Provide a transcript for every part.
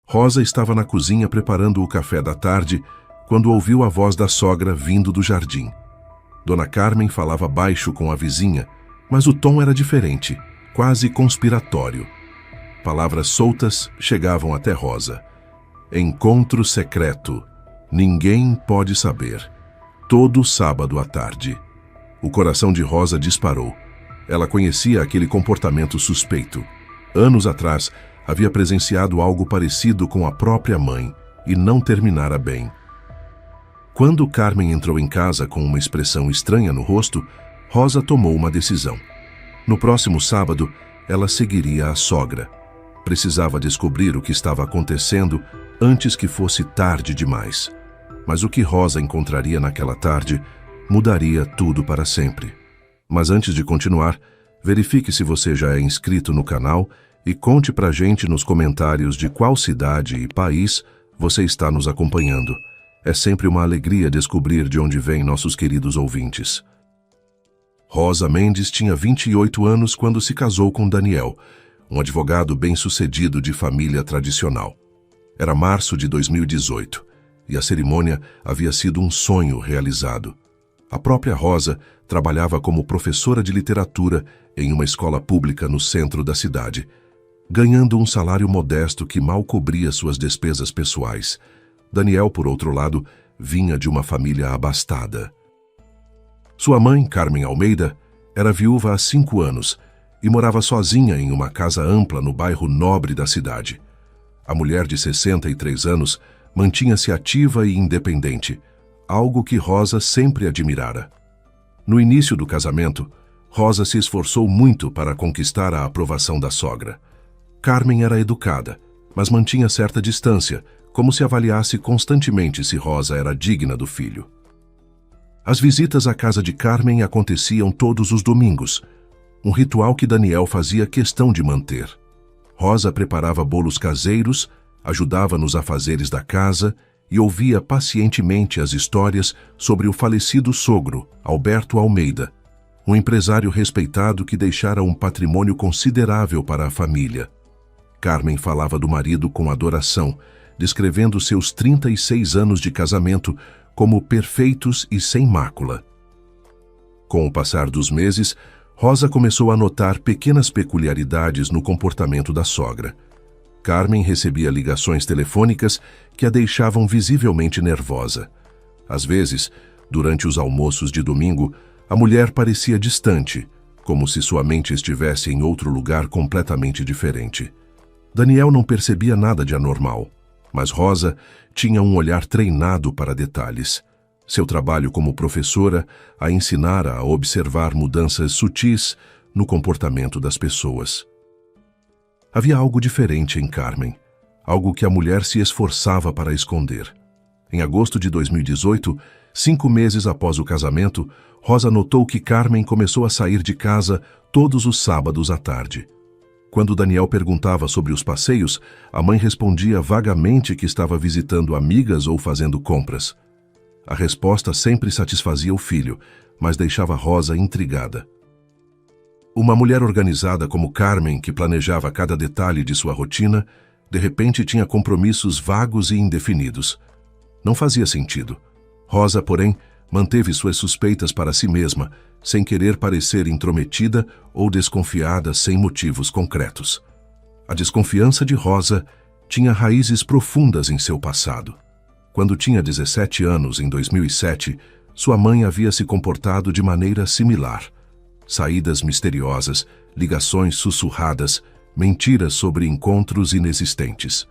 Rosa estava na cozinha preparando o café da tarde quando ouviu a voz da sogra vindo do jardim. Dona Carmen falava baixo com a vizinha, mas o tom era diferente, quase conspiratório. Palavras soltas chegavam até Rosa. Encontro secreto. Ninguém pode saber. Todo sábado à tarde. O coração de Rosa disparou. Ela conhecia aquele comportamento suspeito. Anos atrás, havia presenciado algo parecido com a própria mãe e não terminara bem. Quando Carmen entrou em casa com uma expressão estranha no rosto, Rosa tomou uma decisão. No próximo sábado, ela seguiria a sogra. Precisava descobrir o que estava acontecendo antes que fosse tarde demais. Mas o que Rosa encontraria naquela tarde mudaria tudo para sempre. Mas antes de continuar, verifique se você já é inscrito no canal e conte pra gente nos comentários de qual cidade e país você está nos acompanhando. É sempre uma alegria descobrir de onde vêm nossos queridos ouvintes. Rosa Mendes tinha 28 anos quando se casou com Daniel, um advogado bem-sucedido de família tradicional. Era março de 2018 e a cerimônia havia sido um sonho realizado. A própria Rosa trabalhava como professora de literatura em uma escola pública no centro da cidade, ganhando um salário modesto que mal cobria suas despesas pessoais. Daniel, por outro lado, vinha de uma família abastada. Sua mãe, Carmen Almeida, era viúva há 5 anos e morava sozinha em uma casa ampla no bairro nobre da cidade. A mulher de 63 anos mantinha-se ativa e independente, algo que Rosa sempre admirara. No início do casamento, Rosa se esforçou muito para conquistar a aprovação da sogra. Carmen era educada, mas mantinha certa distância, como se avaliasse constantemente se Rosa era digna do filho. As visitas à casa de Carmen aconteciam todos os domingos, um ritual que Daniel fazia questão de manter. Rosa preparava bolos caseiros, ajudava nos afazeres da casa e ouvia pacientemente as histórias sobre o falecido sogro, Alberto Almeida, um empresário respeitado que deixara um patrimônio considerável para a família. Carmen falava do marido com adoração, descrevendo seus 36 anos de casamento como perfeitos e sem mácula. Com o passar dos meses, Rosa começou a notar pequenas peculiaridades no comportamento da sogra. Carmen recebia ligações telefônicas que a deixavam visivelmente nervosa. Às vezes, durante os almoços de domingo, a mulher parecia distante, como se sua mente estivesse em outro lugar completamente diferente. Daniel não percebia nada de anormal, mas Rosa tinha um olhar treinado para detalhes. Seu trabalho como professora a ensinara a observar mudanças sutis no comportamento das pessoas. Havia algo diferente em Carmen, algo que a mulher se esforçava para esconder. Em agosto de 2018, 5 meses após o casamento, Rosa notou que Carmen começou a sair de casa todos os sábados à tarde. Quando Daniel perguntava sobre os passeios, a mãe respondia vagamente que estava visitando amigas ou fazendo compras. A resposta sempre satisfazia o filho, mas deixava Rosa intrigada. Uma mulher organizada como Carmen, que planejava cada detalhe de sua rotina, de repente tinha compromissos vagos e indefinidos. Não fazia sentido. Rosa, porém, manteve suas suspeitas para si mesma, sem querer parecer intrometida ou desconfiada sem motivos concretos. A desconfiança de Rosa tinha raízes profundas em seu passado. Quando tinha 17 anos, em 2007, sua mãe havia se comportado de maneira similar. Saídas misteriosas, ligações sussurradas, mentiras sobre encontros inexistentes.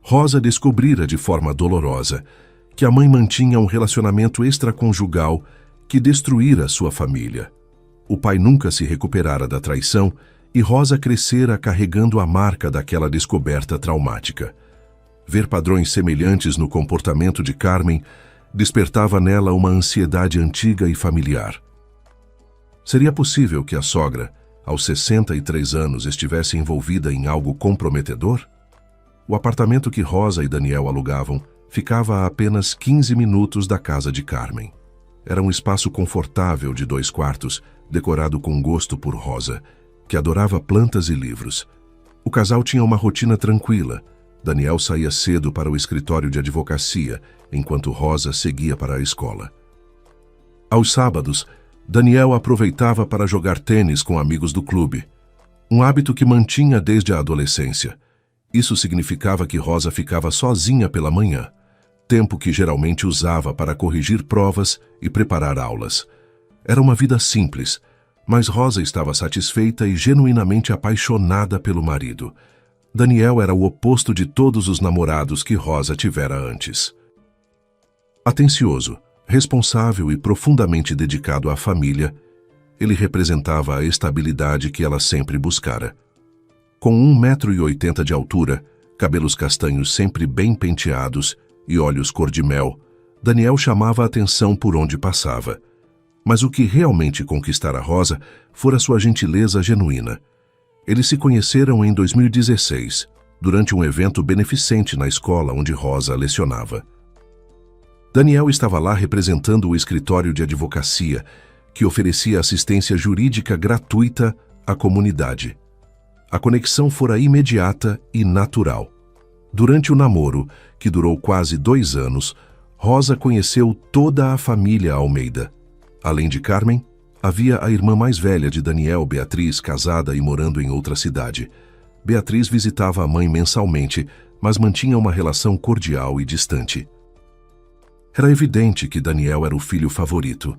Rosa descobrira de forma dolorosa que a mãe mantinha um relacionamento extraconjugal que destruíra sua família. O pai nunca se recuperara da traição e Rosa crescera carregando a marca daquela descoberta traumática. Ver padrões semelhantes no comportamento de Carmen despertava nela uma ansiedade antiga e familiar. Seria possível que a sogra, aos 63 anos, estivesse envolvida em algo comprometedor? O apartamento que Rosa e Daniel alugavam ficava a apenas 15 minutos da casa de Carmen. Era um espaço confortável de 2 quartos, decorado com gosto por Rosa, que adorava plantas e livros. O casal tinha uma rotina tranquila, Daniel saía cedo para o escritório de advocacia, enquanto Rosa seguia para a escola. Aos sábados, Daniel aproveitava para jogar tênis com amigos do clube, um hábito que mantinha desde a adolescência. Isso significava que Rosa ficava sozinha pela manhã, tempo que geralmente usava para corrigir provas e preparar aulas. Era uma vida simples, mas Rosa estava satisfeita e genuinamente apaixonada pelo marido. Daniel era o oposto de todos os namorados que Rosa tivera antes. Atencioso, responsável e profundamente dedicado à família, ele representava a estabilidade que ela sempre buscara. Com 1,80 m de altura, cabelos castanhos sempre bem penteados e olhos cor de mel, Daniel chamava a atenção por onde passava. Mas o que realmente conquistara Rosa fora sua gentileza genuína. Eles se conheceram em 2016, durante um evento beneficente na escola onde Rosa lecionava. Daniel estava lá representando o escritório de advocacia, que oferecia assistência jurídica gratuita à comunidade. A conexão fora imediata e natural. Durante o namoro, que durou quase 2 anos, Rosa conheceu toda a família Almeida. Além de Carmen, havia a irmã mais velha de Daniel, Beatriz, casada e morando em outra cidade. Beatriz visitava a mãe mensalmente, mas mantinha uma relação cordial e distante. Era evidente que Daniel era o filho favorito,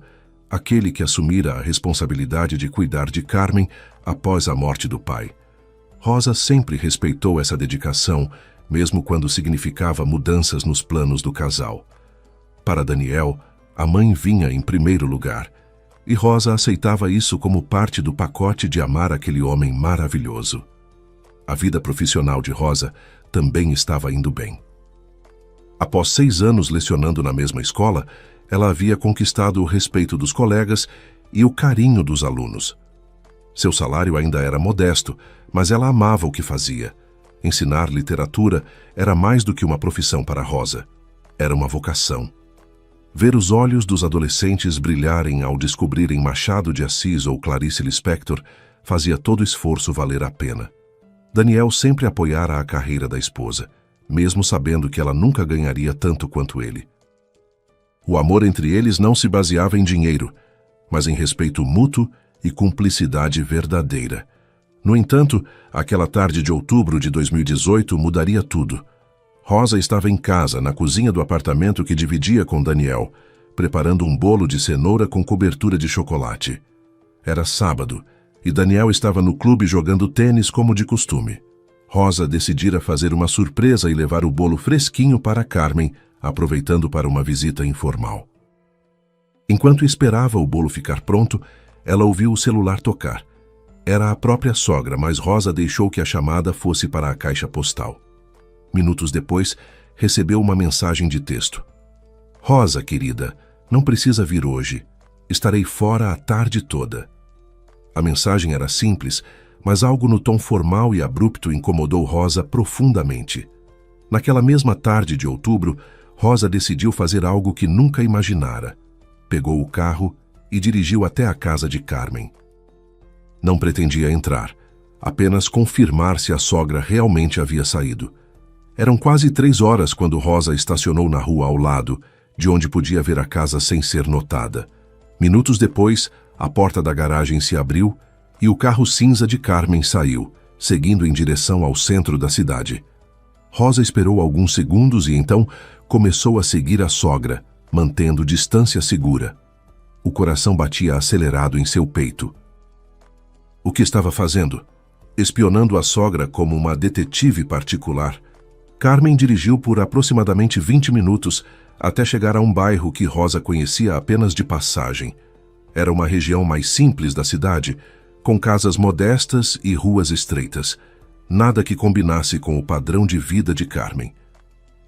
aquele que assumira a responsabilidade de cuidar de Carmen após a morte do pai. Rosa sempre respeitou essa dedicação, mesmo quando significava mudanças nos planos do casal. Para Daniel, a mãe vinha em primeiro lugar, e Rosa aceitava isso como parte do pacote de amar aquele homem maravilhoso. A vida profissional de Rosa também estava indo bem. Após 6 anos lecionando na mesma escola, ela havia conquistado o respeito dos colegas e o carinho dos alunos. Seu salário ainda era modesto, mas ela amava o que fazia. Ensinar literatura era mais do que uma profissão para Rosa. Era uma vocação. Ver os olhos dos adolescentes brilharem ao descobrirem Machado de Assis ou Clarice Lispector fazia todo o esforço valer a pena. Daniel sempre apoiara a carreira da esposa, mesmo sabendo que ela nunca ganharia tanto quanto ele. O amor entre eles não se baseava em dinheiro, mas em respeito mútuo e cumplicidade verdadeira. No entanto, aquela tarde de outubro de 2018 mudaria tudo. Rosa estava em casa, na cozinha do apartamento que dividia com Daniel, preparando um bolo de cenoura com cobertura de chocolate. Era sábado, e Daniel estava no clube jogando tênis como de costume. Rosa decidira fazer uma surpresa e levar o bolo fresquinho para Carmen, aproveitando para uma visita informal. Enquanto esperava o bolo ficar pronto, ela ouviu o celular tocar. Era a própria sogra, mas Rosa deixou que a chamada fosse para a caixa postal. Minutos depois, recebeu uma mensagem de texto. Rosa, querida, não precisa vir hoje. Estarei fora a tarde toda. A mensagem era simples, mas algo no tom formal e abrupto incomodou Rosa profundamente. Naquela mesma tarde de outubro, Rosa decidiu fazer algo que nunca imaginara. Pegou o carro e dirigiu até a casa de Carmen. Não pretendia entrar, apenas confirmar se a sogra realmente havia saído. Eram quase 3 horas quando Rosa estacionou na rua ao lado, de onde podia ver a casa sem ser notada. Minutos depois, a porta da garagem se abriu e o carro cinza de Carmen saiu, seguindo em direção ao centro da cidade. Rosa esperou alguns segundos e então começou a seguir a sogra, mantendo distância segura. O coração batia acelerado em seu peito. O que estava fazendo? Espionando a sogra como uma detetive particular. Carmen dirigiu por aproximadamente 20 minutos até chegar a um bairro que Rosa conhecia apenas de passagem. Era uma região mais simples da cidade, com casas modestas e ruas estreitas. Nada que combinasse com o padrão de vida de Carmen.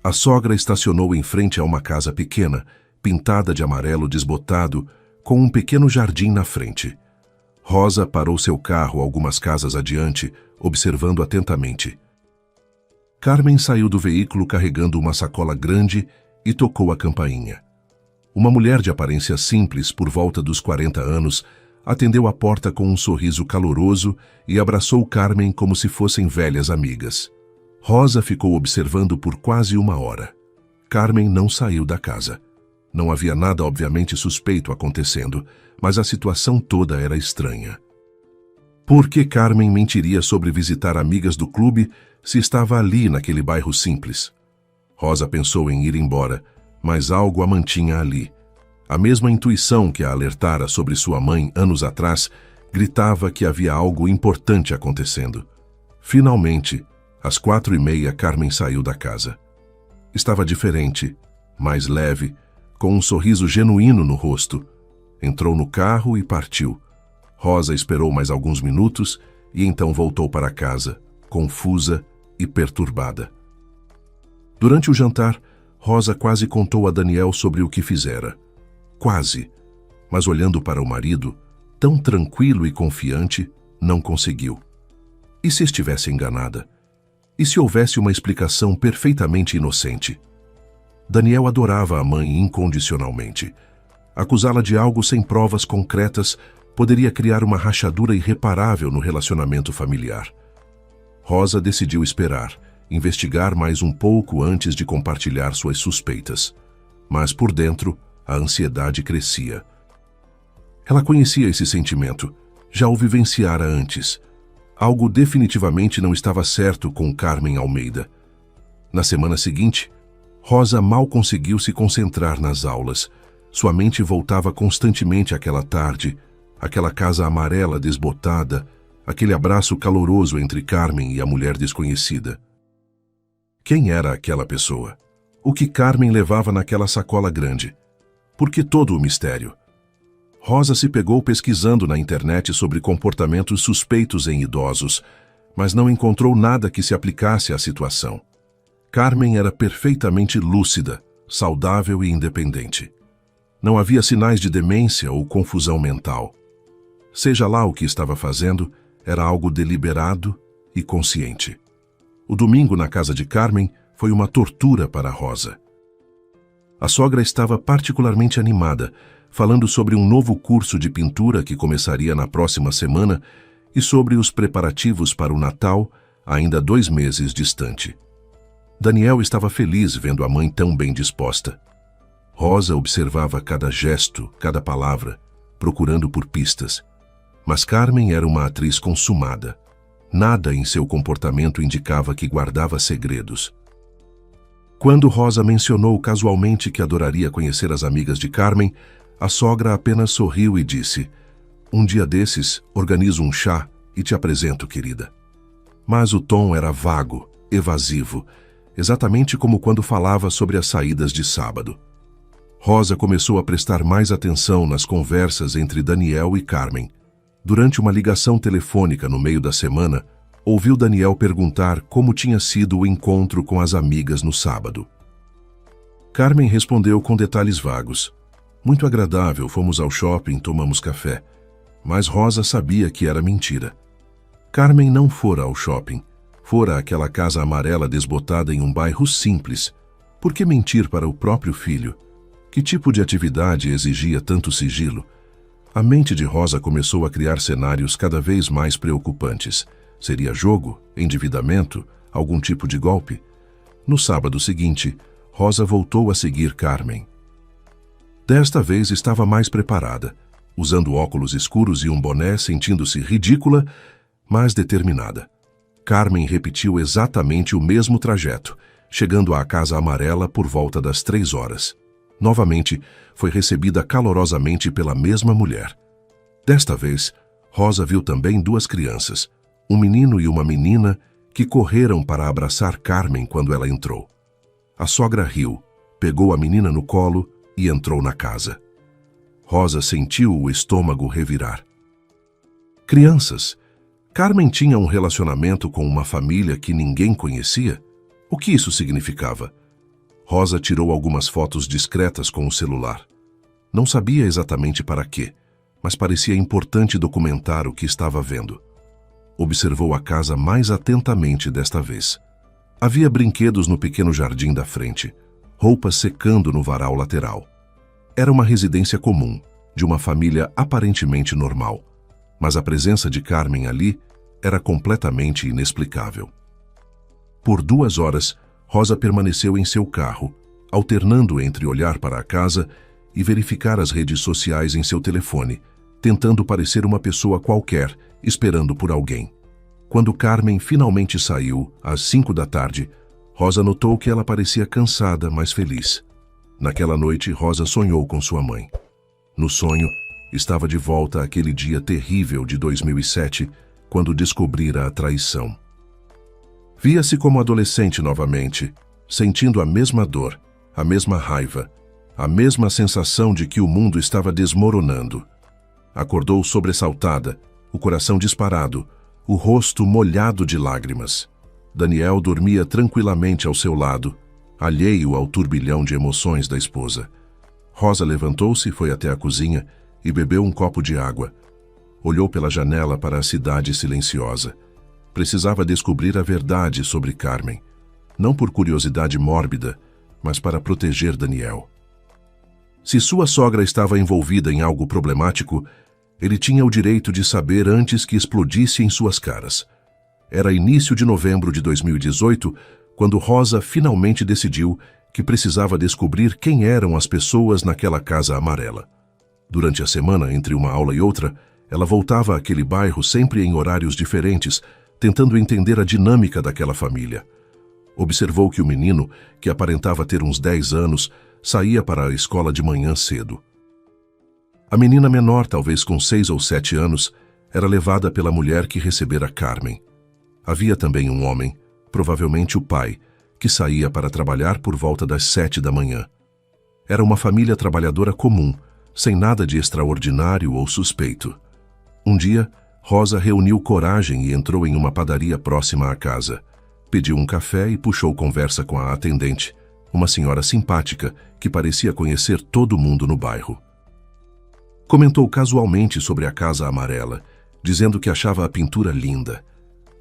A sogra estacionou em frente a uma casa pequena, pintada de amarelo desbotado, com um pequeno jardim na frente. Rosa parou seu carro algumas casas adiante, observando atentamente. Carmen saiu do veículo carregando uma sacola grande e tocou a campainha. Uma mulher de aparência simples, por volta dos 40 anos, atendeu a porta com um sorriso caloroso e abraçou Carmen como se fossem velhas amigas. Rosa ficou observando por quase 1 hora. Carmen não saiu da casa. Não havia nada obviamente suspeito acontecendo, mas a situação toda era estranha. Por que Carmen mentiria sobre visitar amigas do clube se estava ali naquele bairro simples? Rosa pensou em ir embora, mas algo a mantinha ali. A mesma intuição que a alertara sobre sua mãe anos atrás gritava que havia algo importante acontecendo. Finalmente, às 4h30, Carmen saiu da casa. Estava diferente, mais leve, com um sorriso genuíno no rosto. Entrou no carro e partiu. Rosa esperou mais alguns minutos e então voltou para casa, confusa e perturbada. Durante o jantar, Rosa quase contou a Daniel sobre o que fizera. Quase, mas olhando para o marido, tão tranquilo e confiante, não conseguiu. E se estivesse enganada? E se houvesse uma explicação perfeitamente inocente? Daniel adorava a mãe incondicionalmente. Acusá-la de algo sem provas concretas poderia criar uma rachadura irreparável no relacionamento familiar. Rosa decidiu esperar, investigar mais um pouco antes de compartilhar suas suspeitas. Mas por dentro, a ansiedade crescia. Ela conhecia esse sentimento, já o vivenciara antes. Algo definitivamente não estava certo com Carmen Almeida. Na semana seguinte, Rosa mal conseguiu se concentrar nas aulas. Sua mente voltava constantemente àquela tarde, aquela casa amarela desbotada, aquele abraço caloroso entre Carmen e a mulher desconhecida. Quem era aquela pessoa? O que Carmen levava naquela sacola grande? Por que todo o mistério? Rosa se pegou pesquisando na internet sobre comportamentos suspeitos em idosos, mas não encontrou nada que se aplicasse à situação. Carmen era perfeitamente lúcida, saudável e independente. Não havia sinais de demência ou confusão mental. Seja lá o que estava fazendo, era algo deliberado e consciente. O domingo na casa de Carmen foi uma tortura para Rosa. A sogra estava particularmente animada, falando sobre um novo curso de pintura que começaria na próxima semana e sobre os preparativos para o Natal, ainda 2 meses distante. Daniel estava feliz vendo a mãe tão bem disposta. Rosa observava cada gesto, cada palavra, procurando por pistas. Mas Carmen era uma atriz consumada. Nada em seu comportamento indicava que guardava segredos. Quando Rosa mencionou casualmente que adoraria conhecer as amigas de Carmen, a sogra apenas sorriu e disse: "Um dia desses, organizo um chá e te apresento, querida." Mas o tom era vago, evasivo, exatamente como quando falava sobre as saídas de sábado. Rosa começou a prestar mais atenção nas conversas entre Daniel e Carmen. Durante uma ligação telefônica no meio da semana, ouviu Daniel perguntar como tinha sido o encontro com as amigas no sábado. Carmen respondeu com detalhes vagos. "Muito agradável, fomos ao shopping, tomamos café." Mas Rosa sabia que era mentira. Carmen não fora ao shopping. Fora àquela casa amarela desbotada em um bairro simples. Por que mentir para o próprio filho? Que tipo de atividade exigia tanto sigilo? A mente de Rosa começou a criar cenários cada vez mais preocupantes. Seria jogo? Endividamento? Algum tipo de golpe? No sábado seguinte, Rosa voltou a seguir Carmen. Desta vez estava mais preparada, usando óculos escuros e um boné, sentindo-se ridícula, mas determinada. Carmen repetiu exatamente o mesmo trajeto, chegando à casa amarela por volta das 3 horas. Novamente, foi recebida calorosamente pela mesma mulher. Desta vez, Rosa viu também 2 crianças, um menino e uma menina, que correram para abraçar Carmen quando ela entrou. A sogra riu, pegou a menina no colo e entrou na casa. Rosa sentiu o estômago revirar. Crianças? Carmen tinha um relacionamento com uma família que ninguém conhecia? O que isso significava? Rosa tirou algumas fotos discretas com o celular. Não sabia exatamente para quê, mas parecia importante documentar o que estava vendo. Observou a casa mais atentamente desta vez. Havia brinquedos no pequeno jardim da frente, roupas secando no varal lateral. Era uma residência comum, de uma família aparentemente normal, mas a presença de Carmen ali era completamente inexplicável. Por 2 horas, Rosa permaneceu em seu carro, alternando entre olhar para a casa e verificar as redes sociais em seu telefone, tentando parecer uma pessoa qualquer, esperando por alguém. Quando Carmen finalmente saiu, às 5 da tarde, Rosa notou que ela parecia cansada, mas feliz. Naquela noite, Rosa sonhou com sua mãe. No sonho, estava de volta àquele dia terrível de 2007, quando descobrira a traição. Via-se como adolescente novamente, sentindo a mesma dor, a mesma raiva, a mesma sensação de que o mundo estava desmoronando. Acordou sobressaltada, o coração disparado, o rosto molhado de lágrimas. Daniel dormia tranquilamente ao seu lado, alheio ao turbilhão de emoções da esposa. Rosa levantou-se, foi até a cozinha e bebeu um copo de água. Olhou pela janela para a cidade silenciosa. Precisava descobrir a verdade sobre Carmen, não por curiosidade mórbida, mas para proteger Daniel. Se sua sogra estava envolvida em algo problemático, ele tinha o direito de saber antes que explodisse em suas caras. Era início de novembro de 2018, quando Rosa finalmente decidiu que precisava descobrir quem eram as pessoas naquela casa amarela. Durante a semana, entre uma aula e outra, ela voltava àquele bairro sempre em horários diferentes, tentando entender a dinâmica daquela família. Observou que o menino, que aparentava ter uns 10 anos, saía para a escola de manhã cedo. A menina menor, talvez com 6 ou 7 anos, era levada pela mulher que recebera Carmen. Havia também um homem, provavelmente o pai, que saía para trabalhar por volta das 7 da manhã. Era uma família trabalhadora comum, sem nada de extraordinário ou suspeito. Um dia, Rosa reuniu coragem e entrou em uma padaria próxima à casa. Pediu um café e puxou conversa com a atendente, uma senhora simpática que parecia conhecer todo mundo no bairro. Comentou casualmente sobre a casa amarela, dizendo que achava a pintura linda.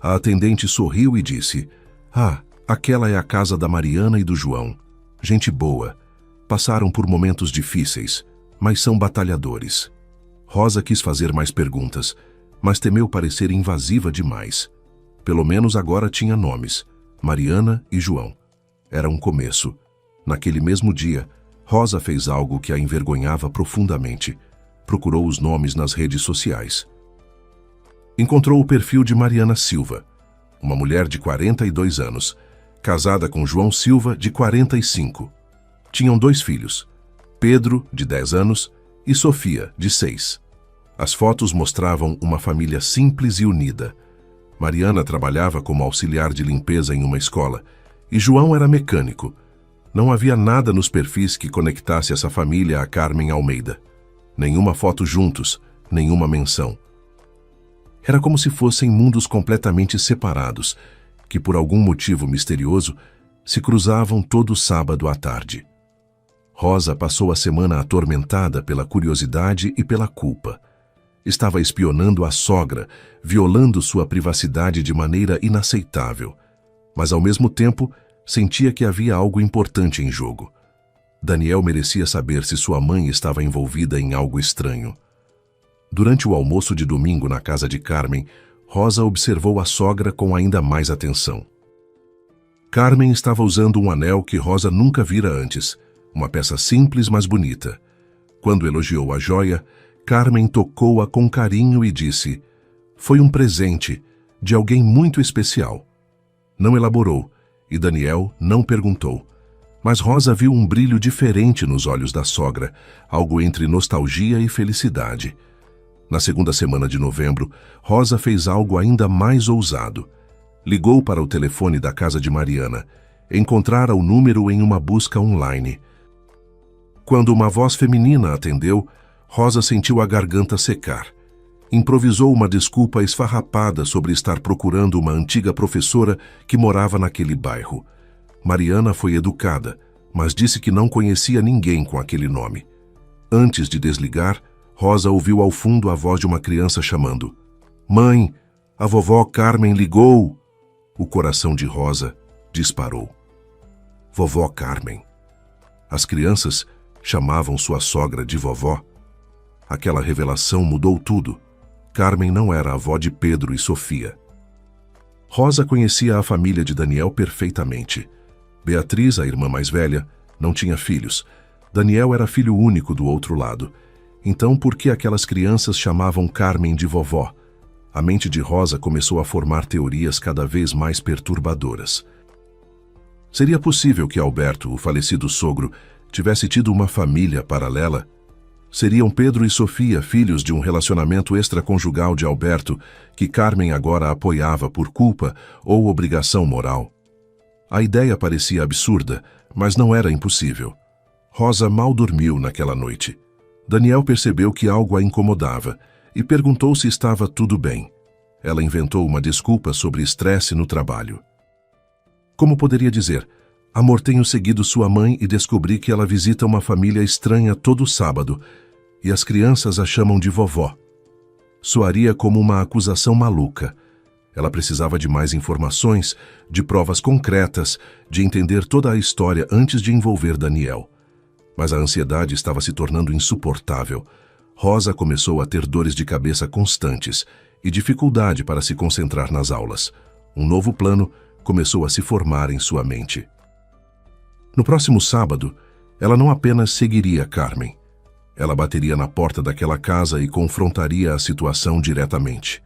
A atendente sorriu e disse: "Ah, aquela é a casa da Mariana e do João. Gente boa. Passaram por momentos difíceis, mas são batalhadores." Rosa quis fazer mais perguntas, mas temeu parecer invasiva demais. Pelo menos agora tinha nomes: Mariana e João. Era um começo. Naquele mesmo dia, Rosa fez algo que a envergonhava profundamente. Procurou os nomes nas redes sociais. Encontrou o perfil de Mariana Silva, uma mulher de 42 anos, casada com João Silva, de 45. Tinham 2 filhos, Pedro, de 10 anos, e Sofia, de 6. As fotos mostravam uma família simples e unida. Mariana trabalhava como auxiliar de limpeza em uma escola, e João era mecânico. Não havia nada nos perfis que conectasse essa família a Carmen Almeida. Nenhuma foto juntos, nenhuma menção. Era como se fossem mundos completamente separados, que por algum motivo misterioso se cruzavam todo sábado à tarde. Rosa passou a semana atormentada pela curiosidade e pela culpa. Estava espionando a sogra, violando sua privacidade de maneira inaceitável, mas ao mesmo tempo sentia que havia algo importante em jogo. Daniel merecia saber se sua mãe estava envolvida em algo estranho. Durante o almoço de domingo na casa de Carmen, Rosa observou a sogra com ainda mais atenção. Carmen estava usando um anel que Rosa nunca vira antes, uma peça simples, mas bonita. Quando elogiou a joia, Carmen tocou-a com carinho e disse: "Foi um presente, de alguém muito especial." Não elaborou, e Daniel não perguntou. Mas Rosa viu um brilho diferente nos olhos da sogra, algo entre nostalgia e felicidade. Na segunda semana de novembro, Rosa fez algo ainda mais ousado. Ligou para o telefone da casa de Mariana. Encontrara o número em uma busca online. Quando uma voz feminina atendeu, Rosa sentiu a garganta secar. Improvisou uma desculpa esfarrapada sobre estar procurando uma antiga professora que morava naquele bairro. Mariana foi educada, mas disse que não conhecia ninguém com aquele nome. Antes de desligar, Rosa ouviu ao fundo a voz de uma criança chamando: "Mãe, a vovó Carmen ligou!" O coração de Rosa disparou. Vovó Carmen. As crianças chamavam sua sogra de vovó. Aquela revelação mudou tudo. Carmen não era a avó de Pedro e Sofia. Rosa conhecia a família de Daniel perfeitamente. Beatriz, a irmã mais velha, não tinha filhos. Daniel era filho único do outro lado. Então, por que aquelas crianças chamavam Carmen de vovó? A mente de Rosa começou a formar teorias cada vez mais perturbadoras. Seria possível que Alberto, o falecido sogro, tivesse tido uma família paralela? Seriam Pedro e Sofia filhos de um relacionamento extraconjugal de Alberto, que Carmen agora apoiava por culpa ou obrigação moral? A ideia parecia absurda, mas não era impossível. Rosa mal dormiu naquela noite. Daniel percebeu que algo a incomodava e perguntou se estava tudo bem. Ela inventou uma desculpa sobre estresse no trabalho. Como poderia dizer? Amor, tenho seguido sua mãe e descobri que ela visita uma família estranha todo sábado e as crianças a chamam de vovó. Soaria como uma acusação maluca. Ela precisava de mais informações, de provas concretas, de entender toda a história antes de envolver Daniel. Mas a ansiedade estava se tornando insuportável. Rosa começou a ter dores de cabeça constantes e dificuldade para se concentrar nas aulas. Um novo plano começou a se formar em sua mente. No próximo sábado, ela não apenas seguiria Carmen. Ela bateria na porta daquela casa e confrontaria a situação diretamente.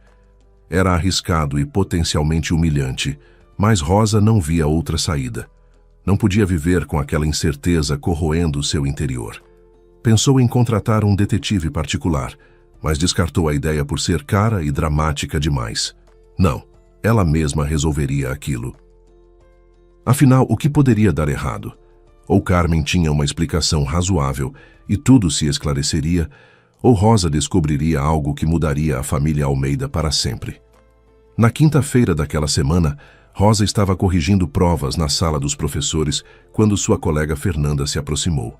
Era arriscado e potencialmente humilhante, mas Rosa não via outra saída. Não podia viver com aquela incerteza corroendo seu interior. Pensou em contratar um detetive particular, mas descartou a ideia por ser cara e dramática demais. Não, ela mesma resolveria aquilo. Afinal, o que poderia dar errado? Ou Carmen tinha uma explicação razoável e tudo se esclareceria, ou Rosa descobriria algo que mudaria a família Almeida para sempre. Na quinta-feira daquela semana, Rosa estava corrigindo provas na sala dos professores quando sua colega Fernanda se aproximou.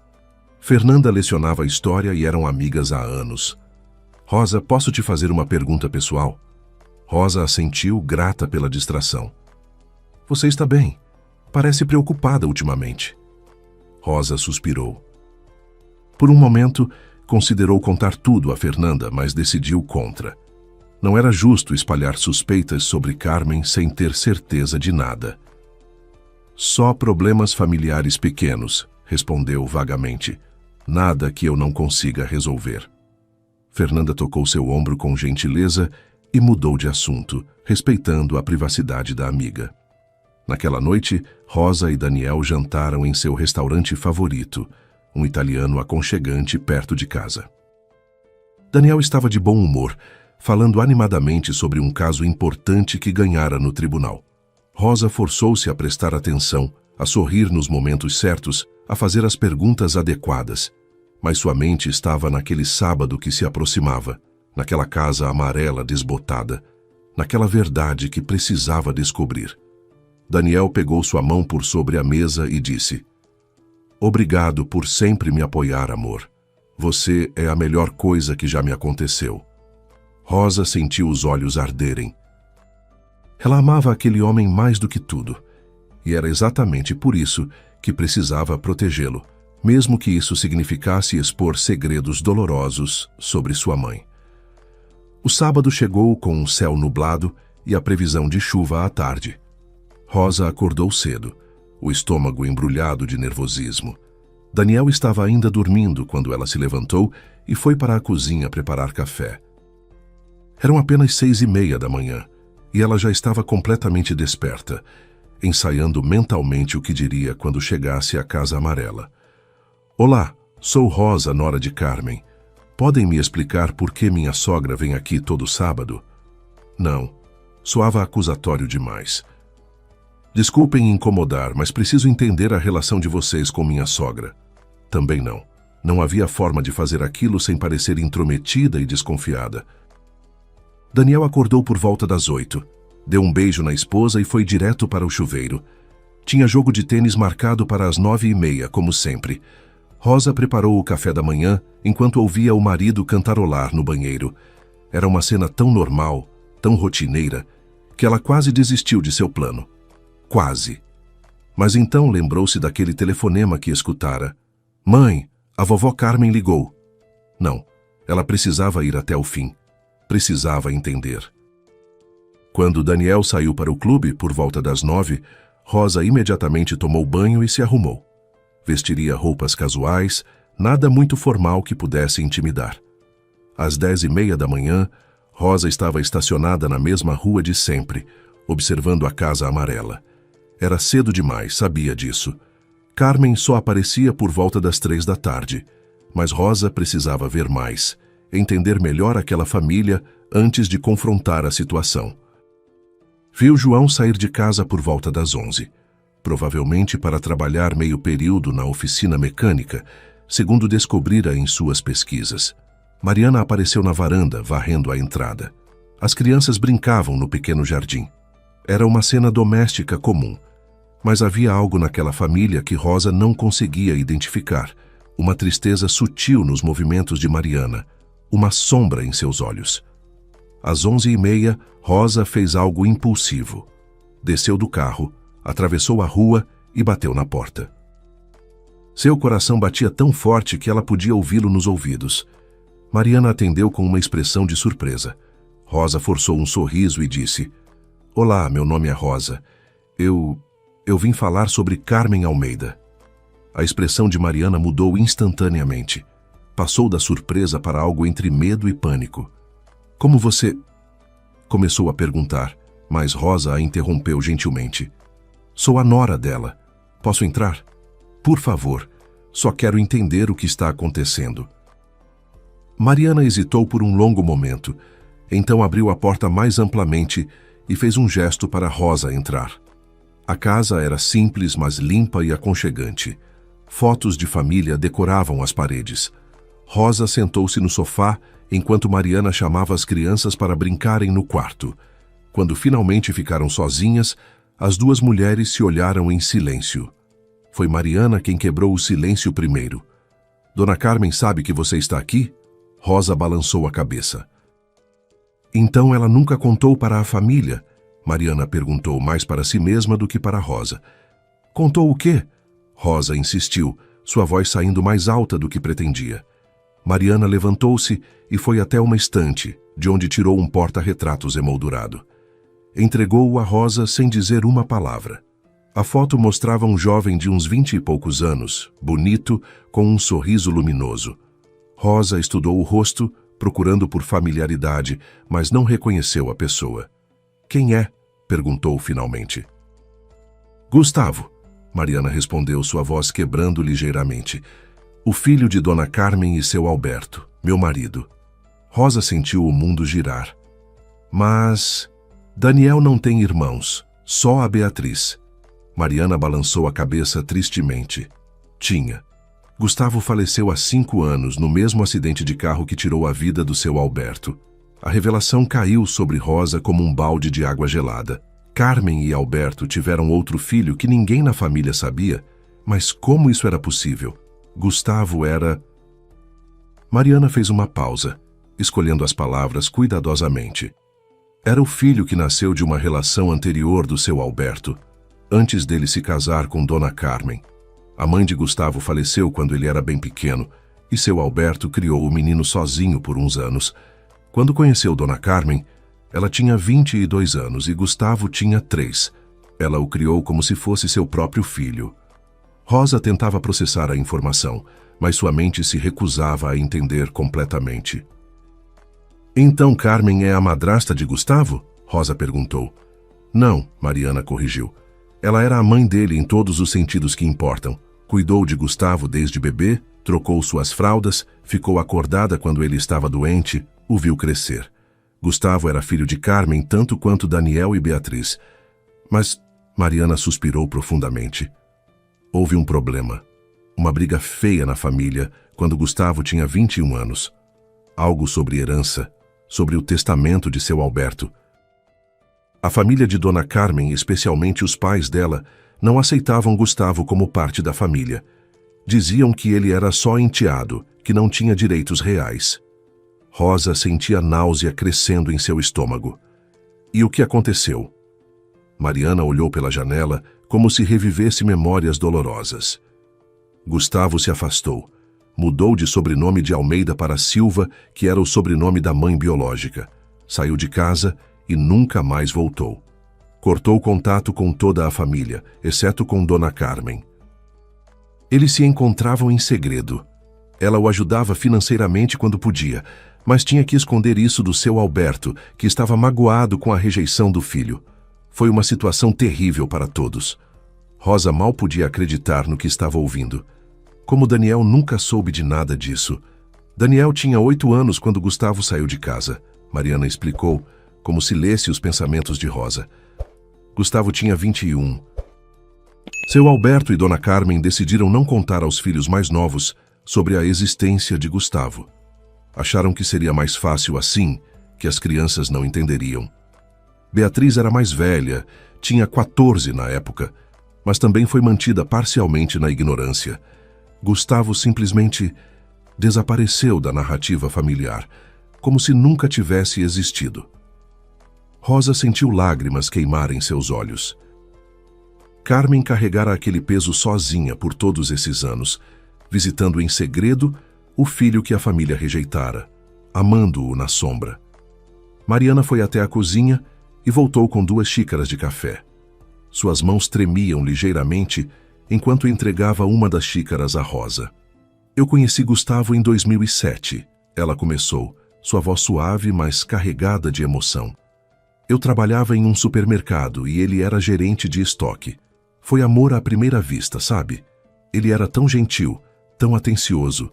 Fernanda lecionava história e eram amigas há anos. Rosa, posso te fazer uma pergunta pessoal? Rosa assentiu, grata pela distração. Você está bem? Parece preocupada ultimamente. Rosa suspirou. Por um momento, considerou contar tudo a Fernanda, mas decidiu contra. Não era justo espalhar suspeitas sobre Carmen sem ter certeza de nada. Só problemas familiares pequenos, respondeu vagamente. Nada que eu não consiga resolver. Fernanda tocou seu ombro com gentileza e mudou de assunto, respeitando a privacidade da amiga. Naquela noite, Rosa e Daniel jantaram em seu restaurante favorito, um italiano aconchegante perto de casa. Daniel estava de bom humor, falando animadamente sobre um caso importante que ganhara no tribunal. Rosa forçou-se a prestar atenção, a sorrir nos momentos certos, a fazer as perguntas adequadas. Mas sua mente estava naquele sábado que se aproximava, naquela casa amarela desbotada, naquela verdade que precisava descobrir. Daniel pegou sua mão por sobre a mesa e disse: Obrigado por sempre me apoiar, amor. Você é a melhor coisa que já me aconteceu. Rosa sentiu os olhos arderem. Ela amava aquele homem mais do que tudo, e era exatamente por isso que precisava protegê-lo, mesmo que isso significasse expor segredos dolorosos sobre sua mãe. O sábado chegou com um céu nublado e a previsão de chuva à tarde. Rosa acordou cedo, o estômago embrulhado de nervosismo. Daniel estava ainda dormindo quando ela se levantou e foi para a cozinha preparar café. Eram apenas 6:30 da manhã e ela já estava completamente desperta, ensaiando mentalmente o que diria quando chegasse à Casa Amarela. Olá, sou Rosa, nora de Carmen. Podem me explicar por que minha sogra vem aqui todo sábado? Não, soava acusatório demais. Desculpem incomodar, mas preciso entender a relação de vocês com minha sogra. Também não. Não havia forma de fazer aquilo sem parecer intrometida e desconfiada. Daniel acordou por volta das 8. Deu um beijo na esposa e foi direto para o chuveiro. Tinha jogo de tênis marcado para as 9:30, como sempre. Rosa preparou o café da manhã enquanto ouvia o marido cantarolar no banheiro. Era uma cena tão normal, tão rotineira, que ela quase desistiu de seu plano. Quase. Mas então lembrou-se daquele telefonema que escutara. Mãe, a vovó Carmen ligou. Não, ela precisava ir até o fim. Precisava entender. Quando Daniel saiu para o clube, por volta das 9, Rosa imediatamente tomou banho e se arrumou. Vestiria roupas casuais, nada muito formal que pudesse intimidar. Às 10h30 da manhã, Rosa estava estacionada na mesma rua de sempre, observando a casa amarela. Era cedo demais, sabia disso. Carmen só aparecia por volta das 3 da tarde, mas Rosa precisava ver mais, entender melhor aquela família antes de confrontar a situação. Viu João sair de casa por volta das 11, provavelmente para trabalhar meio período na oficina mecânica, segundo descobrira em suas pesquisas. Mariana apareceu na varanda, varrendo a entrada. As crianças brincavam no pequeno jardim. Era uma cena doméstica comum, mas havia algo naquela família que Rosa não conseguia identificar, uma tristeza sutil nos movimentos de Mariana, uma sombra em seus olhos. Às 11h30, Rosa fez algo impulsivo. Desceu do carro, atravessou a rua e bateu na porta. Seu coração batia tão forte que ela podia ouvi-lo nos ouvidos. Mariana atendeu com uma expressão de surpresa. Rosa forçou um sorriso e disse: "Olá, meu nome é Rosa. Eu vim falar sobre Carmen Almeida." A expressão de Mariana mudou instantaneamente. Passou da surpresa para algo entre medo e pânico. "Como você..." começou a perguntar, mas Rosa a interrompeu gentilmente. "Sou a nora dela. Posso entrar? Por favor, só quero entender o que está acontecendo." Mariana hesitou por um longo momento, então abriu a porta mais amplamente e fez um gesto para Rosa entrar. A casa era simples, mas limpa e aconchegante. Fotos de família decoravam as paredes. Rosa sentou-se no sofá enquanto Mariana chamava as crianças para brincarem no quarto. Quando finalmente ficaram sozinhas, as duas mulheres se olharam em silêncio. Foi Mariana quem quebrou o silêncio primeiro. "Dona Carmen sabe que você está aqui?" Rosa balançou a cabeça. "Então ela nunca contou para a família?" Mariana perguntou mais para si mesma do que para Rosa. "Contou o quê?" Rosa insistiu, sua voz saindo mais alta do que pretendia. Mariana levantou-se e foi até uma estante, de onde tirou um porta-retratos emoldurado. Entregou-o a Rosa sem dizer uma palavra. A foto mostrava um jovem de uns 20 e poucos anos, bonito, com um sorriso luminoso. Rosa estudou o rosto, procurando por familiaridade, mas não reconheceu a pessoa. "Quem é?" perguntou finalmente. "Gustavo", Mariana respondeu, sua voz quebrando ligeiramente. "O filho de Dona Carmen e seu Alberto, meu marido." Rosa sentiu o mundo girar. "Mas... Daniel não tem irmãos, só a Beatriz." Mariana balançou a cabeça tristemente. "Tinha. Gustavo faleceu há 5 anos, no mesmo acidente de carro que tirou a vida do seu Alberto." A revelação caiu sobre Rosa como um balde de água gelada. Carmen e Alberto tiveram outro filho que ninguém na família sabia, mas como isso era possível? Gustavo era... Mariana fez uma pausa, escolhendo as palavras cuidadosamente. Era o filho que nasceu de uma relação anterior do seu Alberto, antes dele se casar com Dona Carmen. A mãe de Gustavo faleceu quando ele era bem pequeno, e seu Alberto criou o menino sozinho por uns anos. Quando conheceu Dona Carmen, ela tinha 22 anos e Gustavo tinha 3. Ela o criou como se fosse seu próprio filho. Rosa tentava processar a informação, mas sua mente se recusava a entender completamente. "Então Carmen é a madrasta de Gustavo?" Rosa perguntou. "Não", Mariana corrigiu. "Ela era a mãe dele em todos os sentidos que importam. Cuidou de Gustavo desde bebê, trocou suas fraldas, ficou acordada quando ele estava doente, o viu crescer. Gustavo era filho de Carmen tanto quanto Daniel e Beatriz. Mas..." Mariana suspirou profundamente. "Houve um problema. Uma briga feia na família quando Gustavo tinha 21 anos. Algo sobre herança, sobre o testamento de seu Alberto. A família de Dona Carmen, especialmente os pais dela, não aceitavam Gustavo como parte da família. Diziam que ele era só enteado, que não tinha direitos reais." Rosa sentia náusea crescendo em seu estômago. "E o que aconteceu?" Mariana olhou pela janela como se revivesse memórias dolorosas. Gustavo se afastou. Mudou de sobrenome de Almeida para Silva, que era o sobrenome da mãe biológica. Saiu de casa e nunca mais voltou. Cortou contato com toda a família, exceto com Dona Carmen. Eles se encontravam em segredo. Ela o ajudava financeiramente quando podia, mas tinha que esconder isso do seu Alberto, que estava magoado com a rejeição do filho. Foi uma situação terrível para todos. Rosa mal podia acreditar no que estava ouvindo. Como Daniel nunca soube de nada disso. Daniel tinha 8 anos quando Gustavo saiu de casa. Mariana explicou, como se lesse os pensamentos de Rosa. Gustavo tinha 21. Seu Alberto e Dona Carmen decidiram não contar aos filhos mais novos sobre a existência de Gustavo. Acharam que seria mais fácil assim, que as crianças não entenderiam. Beatriz era mais velha, tinha 14 na época, mas também foi mantida parcialmente na ignorância. Gustavo simplesmente desapareceu da narrativa familiar, como se nunca tivesse existido. Rosa sentiu lágrimas queimarem seus olhos. Carmen carregara aquele peso sozinha por todos esses anos, visitando em segredo o filho que a família rejeitara, amando-o na sombra. Mariana foi até a cozinha e voltou com 2 xícaras de café. Suas mãos tremiam ligeiramente enquanto entregava uma das xícaras a Rosa. Eu conheci Gustavo em 2007, ela começou, sua voz suave, mas carregada de emoção. Eu trabalhava em um supermercado e ele era gerente de estoque. Foi amor à primeira vista, sabe? Ele era tão gentil, tão atencioso.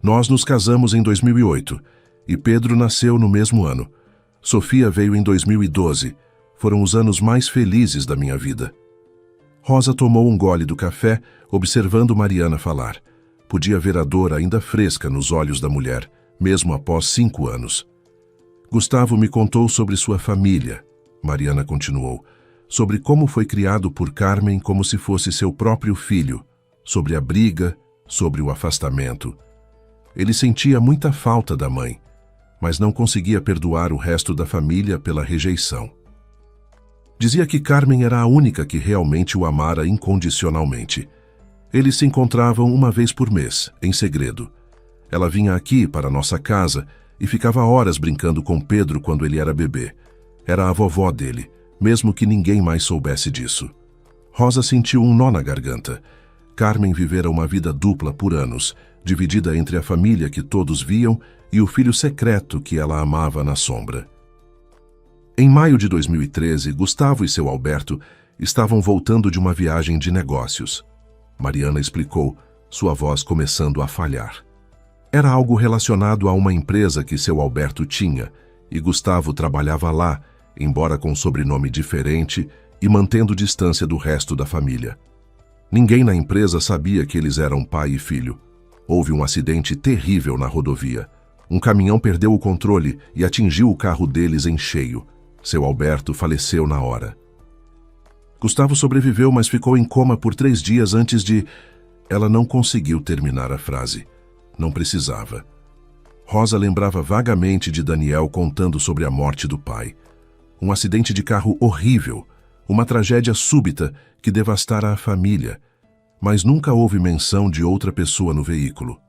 Nós nos casamos em 2008 e Pedro nasceu no mesmo ano. Sofia veio em 2012. Foram os anos mais felizes da minha vida. Rosa tomou um gole do café, observando Mariana falar. Podia ver a dor ainda fresca nos olhos da mulher, mesmo após 5 anos. Gustavo me contou sobre sua família, Mariana continuou, sobre como foi criado por Carmen como se fosse seu próprio filho, sobre a briga, sobre o afastamento. Ele sentia muita falta da mãe, mas não conseguia perdoar o resto da família pela rejeição. Dizia que Carmen era a única que realmente o amara incondicionalmente. Eles se encontravam uma vez por mês, em segredo. Ela vinha aqui para nossa casa e ficava horas brincando com Pedro quando ele era bebê. Era a vovó dele, mesmo que ninguém mais soubesse disso. Rosa sentiu um nó na garganta. Carmen vivera uma vida dupla por anos, dividida entre a família que todos viam e o filho secreto que ela amava na sombra. Em maio de 2013, Gustavo e seu Alberto estavam voltando de uma viagem de negócios. Mariana explicou, sua voz começando a falhar. Era algo relacionado a uma empresa que seu Alberto tinha, e Gustavo trabalhava lá, embora com sobrenome diferente e mantendo distância do resto da família. Ninguém na empresa sabia que eles eram pai e filho. Houve um acidente terrível na rodovia. Um caminhão perdeu o controle e atingiu o carro deles em cheio. Seu Alberto faleceu na hora. Gustavo sobreviveu, mas ficou em coma por 3 dias antes de... Ela não conseguiu terminar a frase. Não precisava. Rosa lembrava vagamente de Daniel contando sobre a morte do pai. Um acidente de carro horrível, uma tragédia súbita que devastara a família, mas nunca houve menção de outra pessoa no veículo.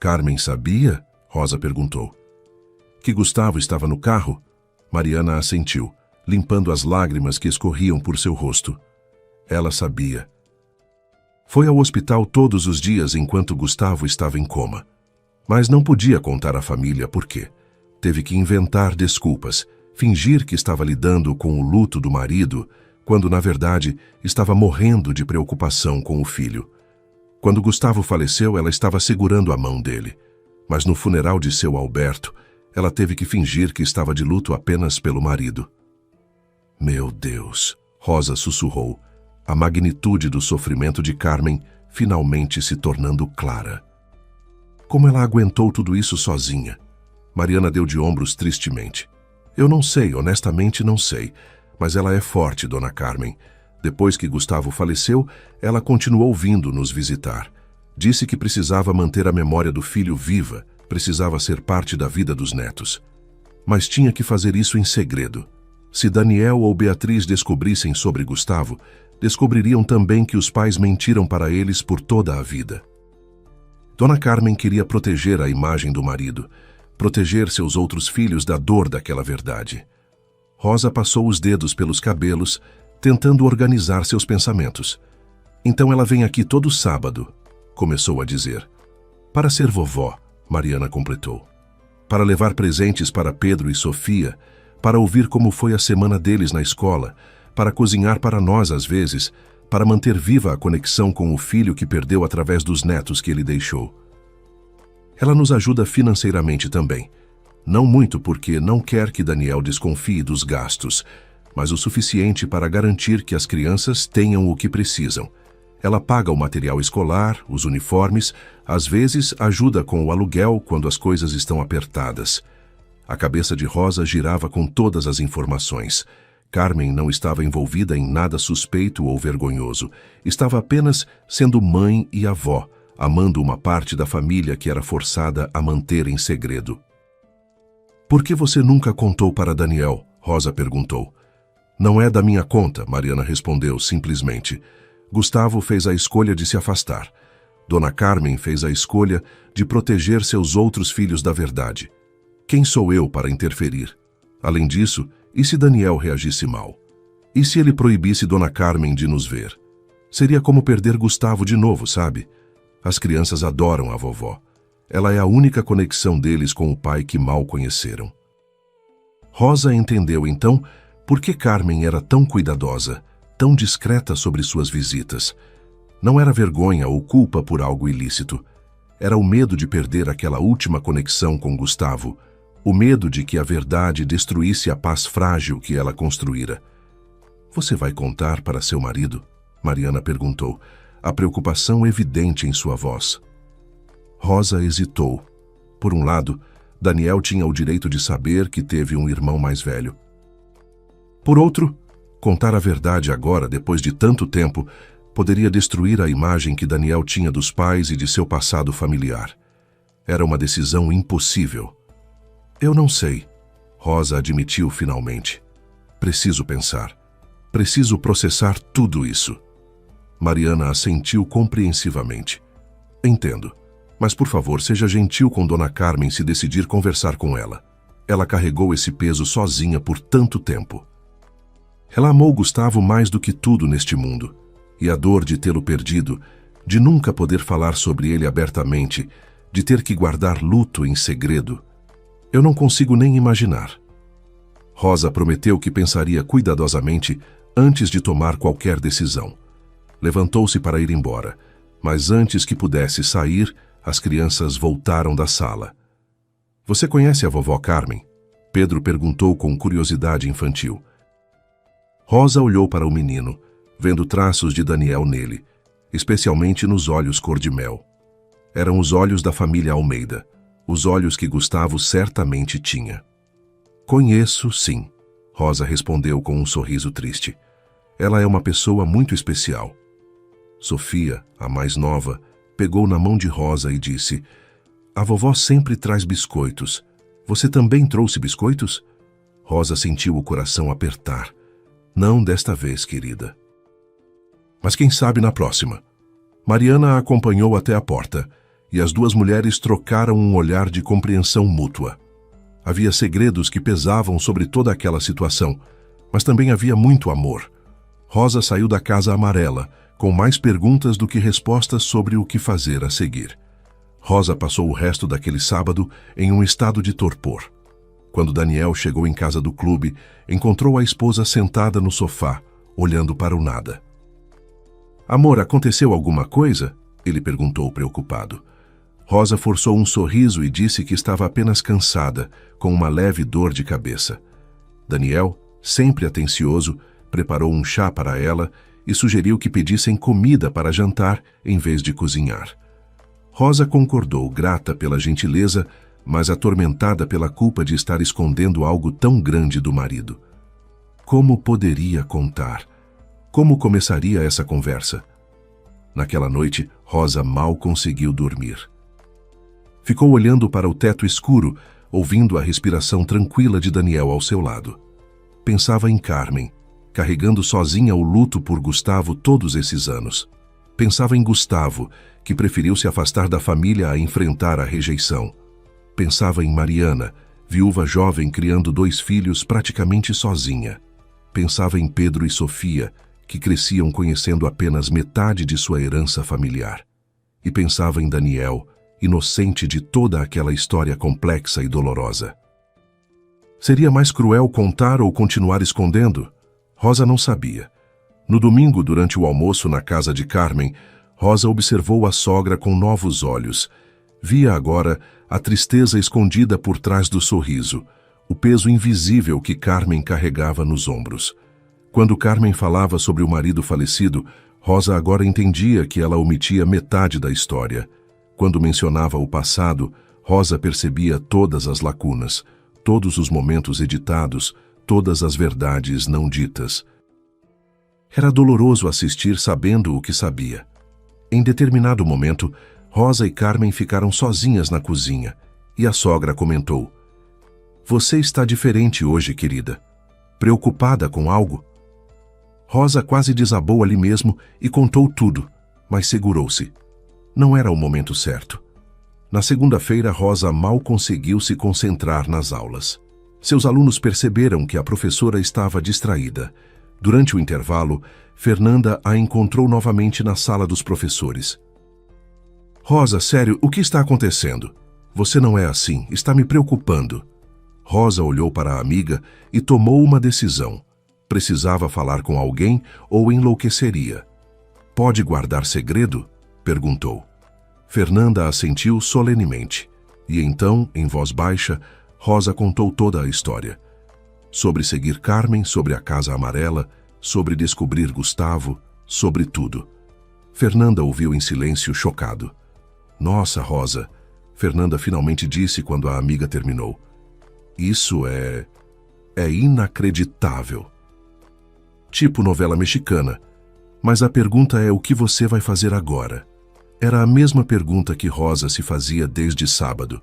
Carmen sabia? Rosa perguntou. Que Gustavo estava no carro? Mariana assentiu, limpando as lágrimas que escorriam por seu rosto. Ela sabia. Foi ao hospital todos os dias enquanto Gustavo estava em coma. Mas não podia contar à família por quê. Teve que inventar desculpas, fingir que estava lidando com o luto do marido, quando, na verdade, estava morrendo de preocupação com o filho. Quando Gustavo faleceu, ela estava segurando a mão dele. Mas no funeral de seu Alberto, ela teve que fingir que estava de luto apenas pelo marido. Meu Deus, Rosa sussurrou, a magnitude do sofrimento de Carmen finalmente se tornando clara. Como ela aguentou tudo isso sozinha? Mariana deu de ombros tristemente. Eu não sei, honestamente não sei, mas ela é forte, Dona Carmen. Depois que Gustavo faleceu, ela continuou vindo nos visitar. Disse que precisava manter a memória do filho viva, precisava ser parte da vida dos netos. Mas tinha que fazer isso em segredo. Se Daniel ou Beatriz descobrissem sobre Gustavo, descobririam também que os pais mentiram para eles por toda a vida. Dona Carmen queria proteger a imagem do marido, proteger seus outros filhos da dor daquela verdade. Rosa passou os dedos pelos cabelos, tentando organizar seus pensamentos. Então ela vem aqui todo sábado, começou a dizer. Para ser vovó, Mariana completou. Para levar presentes para Pedro e Sofia, para ouvir como foi a semana deles na escola, para cozinhar para nós às vezes, para manter viva a conexão com o filho que perdeu através dos netos que ele deixou. Ela nos ajuda financeiramente também. Não muito porque não quer que Daniel desconfie dos gastos, mas o suficiente para garantir que as crianças tenham o que precisam. Ela paga o material escolar, os uniformes, às vezes ajuda com o aluguel quando as coisas estão apertadas. A cabeça de Rosa girava com todas as informações. Carmen não estava envolvida em nada suspeito ou vergonhoso. Estava apenas sendo mãe e avó, amando uma parte da família que era forçada a manter em segredo. Por que você nunca contou para Daniel? Rosa perguntou. Não é da minha conta, Mariana respondeu simplesmente. Gustavo fez a escolha de se afastar. Dona Carmen fez a escolha de proteger seus outros filhos da verdade. Quem sou eu para interferir? Além disso, e se Daniel reagisse mal? E se ele proibisse Dona Carmen de nos ver? Seria como perder Gustavo de novo, sabe? As crianças adoram a vovó. Ela é a única conexão deles com o pai que mal conheceram. Rosa entendeu, então, por que Carmen era tão cuidadosa, tão discreta sobre suas visitas. Não era vergonha ou culpa por algo ilícito. Era o medo de perder aquela última conexão com Gustavo, o medo de que a verdade destruísse a paz frágil que ela construíra. Você vai contar para seu marido? Mariana perguntou, a preocupação evidente em sua voz. Rosa hesitou. Por um lado, Daniel tinha o direito de saber que teve um irmão mais velho. Por outro, contar a verdade agora, depois de tanto tempo, poderia destruir a imagem que Daniel tinha dos pais e de seu passado familiar. Era uma decisão impossível. Eu não sei, Rosa admitiu finalmente. Preciso pensar. Preciso processar tudo isso. Mariana assentiu compreensivamente. Entendo. Mas, por favor, seja gentil com Dona Carmen se decidir conversar com ela. Ela carregou esse peso sozinha por tanto tempo. Ela amou Gustavo mais do que tudo neste mundo. E a dor de tê-lo perdido, de nunca poder falar sobre ele abertamente, de ter que guardar luto em segredo, eu não consigo nem imaginar. Rosa prometeu que pensaria cuidadosamente antes de tomar qualquer decisão. Levantou-se para ir embora, mas antes que pudesse sair, as crianças voltaram da sala. Você conhece a vovó Carmen? Pedro perguntou com curiosidade infantil. Rosa olhou para o menino, vendo traços de Daniel nele, especialmente nos olhos cor-de-mel. Eram os olhos da família Almeida, os olhos que Gustavo certamente tinha. Conheço, sim, Rosa respondeu com um sorriso triste. Ela é uma pessoa muito especial. Sofia, a mais nova, pegou na mão de Rosa e disse, a vovó sempre traz biscoitos. Você também trouxe biscoitos? Rosa sentiu o coração apertar. Não desta vez, querida. Mas quem sabe na próxima. Mariana a acompanhou até a porta, e as duas mulheres trocaram um olhar de compreensão mútua. Havia segredos que pesavam sobre toda aquela situação, mas também havia muito amor. Rosa saiu da casa amarela, com mais perguntas do que respostas sobre o que fazer a seguir. Rosa passou o resto daquele sábado em um estado de torpor. Quando Daniel chegou em casa do clube, encontrou a esposa sentada no sofá, olhando para o nada. Amor, aconteceu alguma coisa? Ele perguntou preocupado. Rosa forçou um sorriso e disse que estava apenas cansada, com uma leve dor de cabeça. Daniel, sempre atencioso, preparou um chá para ela e sugeriu que pedissem comida para jantar em vez de cozinhar. Rosa concordou, grata pela gentileza, mas atormentada pela culpa de estar escondendo algo tão grande do marido. Como poderia contar? Como começaria essa conversa? Naquela noite, Rosa mal conseguiu dormir. Ficou olhando para o teto escuro, ouvindo a respiração tranquila de Daniel ao seu lado. Pensava em Carmen, carregando sozinha o luto por Gustavo todos esses anos. Pensava em Gustavo, que preferiu se afastar da família a enfrentar a rejeição. Pensava em Mariana, viúva jovem criando 2 filhos praticamente sozinha. Pensava em Pedro e Sofia, que cresciam conhecendo apenas metade de sua herança familiar. E pensava em Daniel, inocente de toda aquela história complexa e dolorosa. Seria mais cruel contar ou continuar escondendo? Rosa não sabia. No domingo, durante o almoço na casa de Carmen, Rosa observou a sogra com novos olhos. Via agora a tristeza escondida por trás do sorriso, o peso invisível que Carmen carregava nos ombros. Quando Carmen falava sobre o marido falecido, Rosa agora entendia que ela omitia metade da história. Quando mencionava o passado, Rosa percebia todas as lacunas, todos os momentos editados, todas as verdades não ditas. Era doloroso assistir sabendo o que sabia. Em determinado momento, Rosa e Carmen ficaram sozinhas na cozinha, e a sogra comentou: "Você está diferente hoje, querida. Preocupada com algo?" Rosa quase desabou ali mesmo e contou tudo, mas segurou-se. Não era o momento certo. Na segunda-feira, Rosa mal conseguiu se concentrar nas aulas. Seus alunos perceberam que a professora estava distraída. Durante o intervalo, Fernanda a encontrou novamente na sala dos professores. "Rosa, sério, o que está acontecendo? Você não é assim, está me preocupando." Rosa olhou para a amiga e tomou uma decisão. Precisava falar com alguém ou enlouqueceria. "Pode guardar segredo?" perguntou. Fernanda assentiu solenemente. E então, em voz baixa, Rosa contou toda a história. Sobre seguir Carmen, sobre a Casa Amarela, sobre descobrir Gustavo, sobre tudo. Fernanda ouviu em silêncio, chocado. "Nossa, Rosa", Fernanda finalmente disse quando a amiga terminou. "Isso é inacreditável. Tipo novela mexicana. Mas a pergunta é o que você vai fazer agora?" Era a mesma pergunta que Rosa se fazia desde sábado.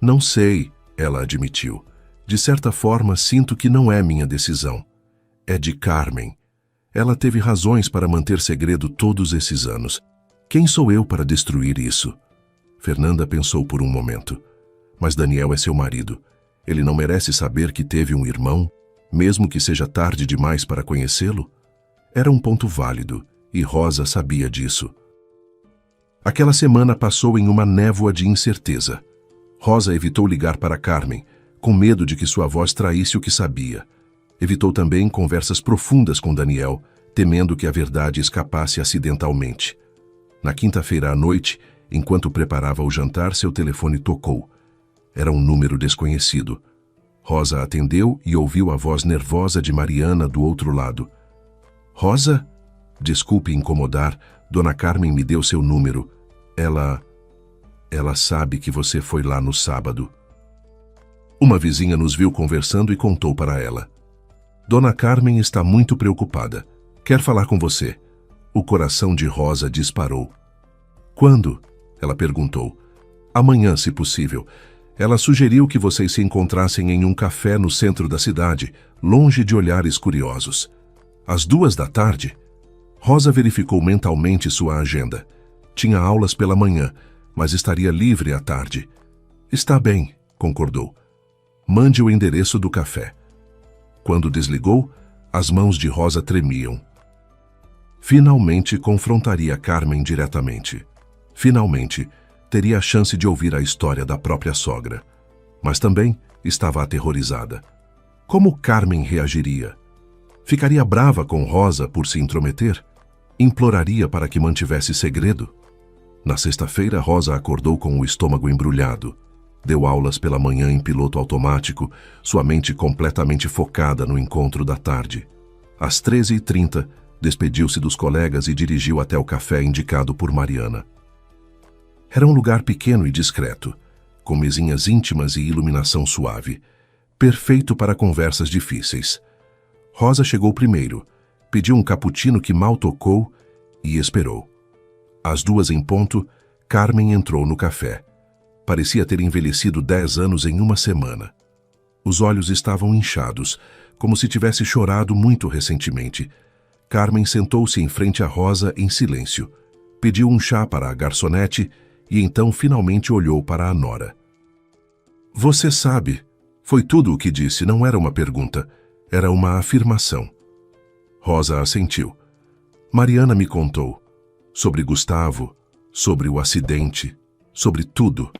"Não sei", ela admitiu. "De certa forma, sinto que não é minha decisão. É de Carmen. Ela teve razões para manter segredo todos esses anos. Quem sou eu para destruir isso?" Fernanda pensou por um momento. "Mas Daniel é seu marido. Ele não merece saber que teve um irmão, mesmo que seja tarde demais para conhecê-lo?" Era um ponto válido, e Rosa sabia disso. Aquela semana passou em uma névoa de incerteza. Rosa evitou ligar para Carmen, com medo de que sua voz traísse o que sabia. Evitou também conversas profundas com Daniel, temendo que a verdade escapasse acidentalmente. Na quinta-feira à noite, enquanto preparava o jantar, seu telefone tocou. Era um número desconhecido. Rosa atendeu e ouviu a voz nervosa de Mariana do outro lado. "Rosa? Desculpe incomodar, Dona Carmen me deu seu número. Ela sabe que você foi lá no sábado." Uma vizinha nos viu conversando e contou para ela. "Dona Carmen está muito preocupada. Quer falar com você." O coração de Rosa disparou. "Quando?" ela perguntou. "Amanhã, se possível. Ela sugeriu que vocês se encontrassem em um café no centro da cidade, longe de olhares curiosos. Às 14h?" Rosa verificou mentalmente sua agenda. Tinha aulas pela manhã, mas estaria livre à tarde. "Está bem", concordou. "Mande o endereço do café." Quando desligou, as mãos de Rosa tremiam. Finalmente confrontaria Carmen diretamente. Finalmente, teria a chance de ouvir a história da própria sogra. Mas também estava aterrorizada. Como Carmen reagiria? Ficaria brava com Rosa por se intrometer? Imploraria para que mantivesse segredo? Na sexta-feira, Rosa acordou com o estômago embrulhado. Deu aulas pela manhã em piloto automático, sua mente completamente focada no encontro da tarde. Às 13h30, despediu-se dos colegas e dirigiu até o café indicado por Mariana. Era um lugar pequeno e discreto, com mesinhas íntimas e iluminação suave, perfeito para conversas difíceis. Rosa chegou primeiro, pediu um cappuccino que mal tocou e esperou. Às 2h em ponto, Carmen entrou no café. Parecia ter envelhecido 10 anos em uma semana. Os olhos estavam inchados, como se tivesse chorado muito recentemente. Carmen sentou-se em frente a Rosa em silêncio. Pediu um chá para a garçonete e então finalmente olhou para a nora. "Você sabe", Foi tudo o que disse, não era uma pergunta, era uma afirmação. Rosa assentiu. Mariana me contou sobre Gustavo, sobre o acidente, sobre tudo.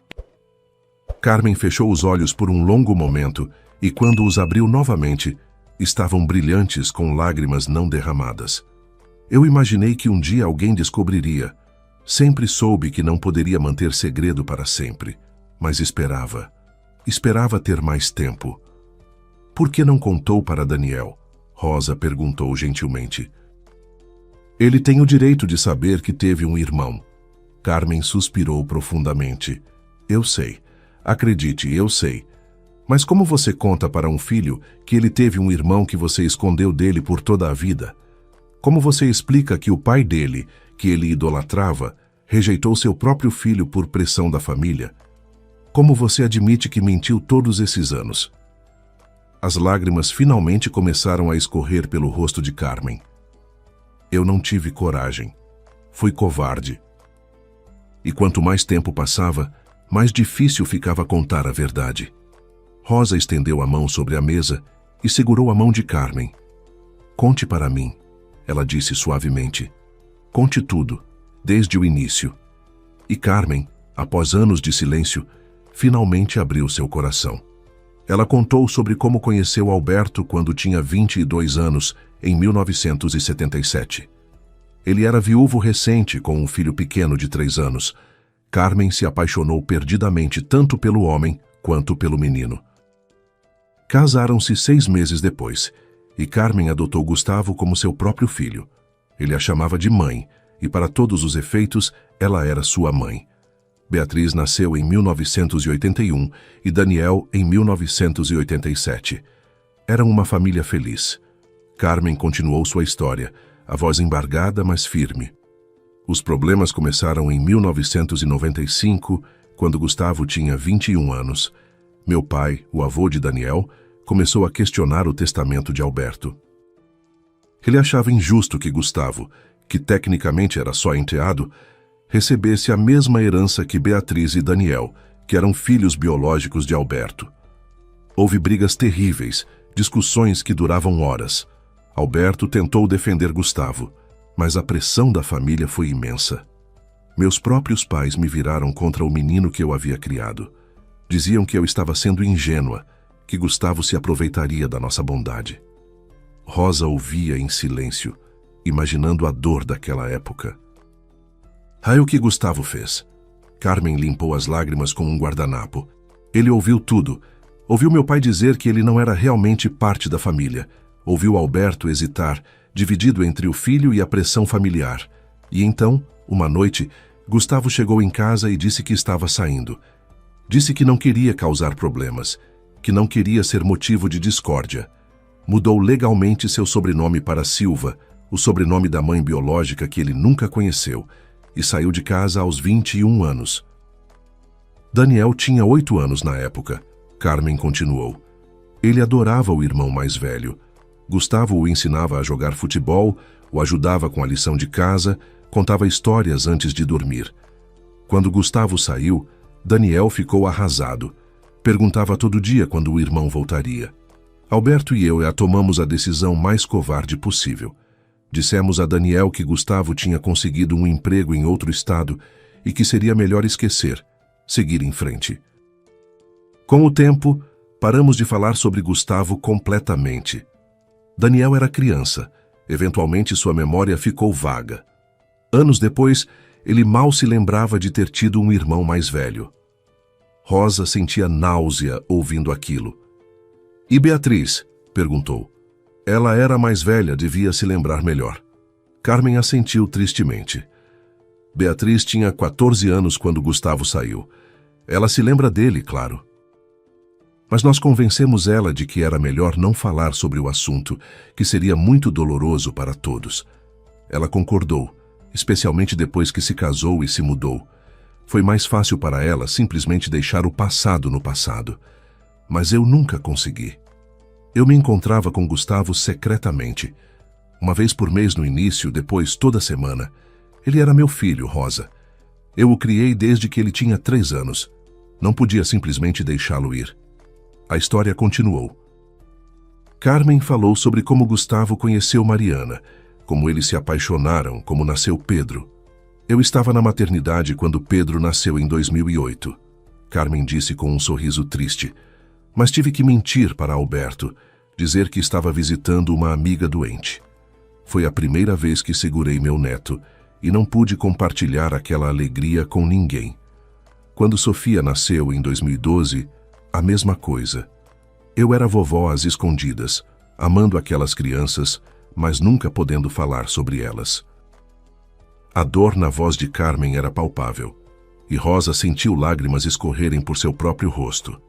Carmen fechou os olhos por um longo momento e, quando os abriu novamente, estavam brilhantes com lágrimas não derramadas. Eu imaginei que um dia alguém descobriria. Sempre soube que não poderia manter segredo para sempre, mas esperava. Esperava ter mais tempo. Por que não contou para Daniel? Rosa perguntou gentilmente. Ele tem o direito de saber que teve um irmão. Carmen suspirou profundamente. Eu sei. Acredite, eu sei. Mas como você conta para um filho que ele teve um irmão que você escondeu dele por toda a vida? Como você explica que o pai dele, que ele idolatrava, rejeitou seu próprio filho por pressão da família? Como você admite que mentiu todos esses anos? As lágrimas finalmente começaram a escorrer pelo rosto de Carmen. Eu não tive coragem. Fui covarde. E quanto mais tempo passava, mais difícil ficava contar a verdade. Rosa estendeu a mão sobre a mesa e segurou a mão de Carmen. Conte para mim, ela disse suavemente. Conte tudo, desde o início. E Carmen, após anos de silêncio, finalmente abriu seu coração. Ela contou sobre como conheceu Alberto quando tinha 22 anos, em 1977. Ele era viúvo recente com um filho pequeno de 3 anos. Carmen se apaixonou perdidamente tanto pelo homem quanto pelo menino. Casaram-se 6 meses depois, e Carmen adotou Gustavo como seu próprio filho. Ele a chamava de mãe, e para todos os efeitos, ela era sua mãe. Beatriz nasceu em 1981 e Daniel em 1987. Eram uma família feliz. Carmen continuou sua história, a voz embargada, mas firme. Os problemas começaram em 1995, quando Gustavo tinha 21 anos. Meu pai, o avô de Daniel, começou a questionar o testamento de Alberto. Ele achava injusto que Gustavo, que tecnicamente era só enteado, recebesse a mesma herança que Beatriz e Daniel, que eram filhos biológicos de Alberto. Houve brigas terríveis, discussões que duravam horas. Alberto tentou defender Gustavo, mas a pressão da família foi imensa. Meus próprios pais me viraram contra o menino que eu havia criado. Diziam que eu estava sendo ingênua, que Gustavo se aproveitaria da nossa bondade. Rosa ouvia em silêncio, imaginando a dor daquela época. Aí o que Gustavo fez? Carmen limpou as lágrimas com um guardanapo. Ele ouviu tudo. Ouviu meu pai dizer que ele não era realmente parte da família. Ouviu Alberto hesitar, dividido entre o filho e a pressão familiar. E então, uma noite, Gustavo chegou em casa e disse que estava saindo. Disse que não queria causar problemas, que não queria ser motivo de discórdia. Mudou legalmente seu sobrenome para Silva, o sobrenome da mãe biológica que ele nunca conheceu, e saiu de casa aos 21 anos. Daniel tinha 8 anos na época. Carmen continuou. Ele adorava o irmão mais velho. Gustavo o ensinava a jogar futebol, o ajudava com a lição de casa, contava histórias antes de dormir. Quando Gustavo saiu, Daniel ficou arrasado. Perguntava todo dia quando o irmão voltaria. Alberto e eu tomamos a decisão mais covarde possível. Dissemos a Daniel que Gustavo tinha conseguido um emprego em outro estado e que seria melhor esquecer, seguir em frente. Com o tempo, paramos de falar sobre Gustavo completamente. Daniel era criança. Eventualmente sua memória ficou vaga. Anos depois, ele mal se lembrava de ter tido um irmão mais velho. Rosa sentia náusea ouvindo aquilo. E Beatriz? Perguntou. Ela era mais velha, devia se lembrar melhor. Carmen assentiu tristemente. Beatriz tinha 14 anos quando Gustavo saiu. Ela se lembra dele, claro. Mas nós convencemos ela de que era melhor não falar sobre o assunto, que seria muito doloroso para todos. Ela concordou, especialmente depois que se casou e se mudou. Foi mais fácil para ela simplesmente deixar o passado no passado. Mas eu nunca consegui. Eu me encontrava com Gustavo secretamente. Uma vez por mês no início, depois toda semana. Ele era meu filho, Rosa. Eu o criei desde que ele tinha 3 anos. Não podia simplesmente deixá-lo ir. A história continuou. Carmen falou sobre como Gustavo conheceu Mariana, como eles se apaixonaram, como nasceu Pedro. Eu estava na maternidade quando Pedro nasceu em 2008. Carmen disse com um sorriso triste. Mas tive que mentir para Alberto, dizer que estava visitando uma amiga doente. Foi a primeira vez que segurei meu neto e não pude compartilhar aquela alegria com ninguém. Quando Sofia nasceu em 2012, a mesma coisa. Eu era vovó às escondidas, amando aquelas crianças, mas nunca podendo falar sobre elas. A dor na voz de Carmen era palpável, e Rosa sentiu lágrimas escorrerem por seu próprio rosto.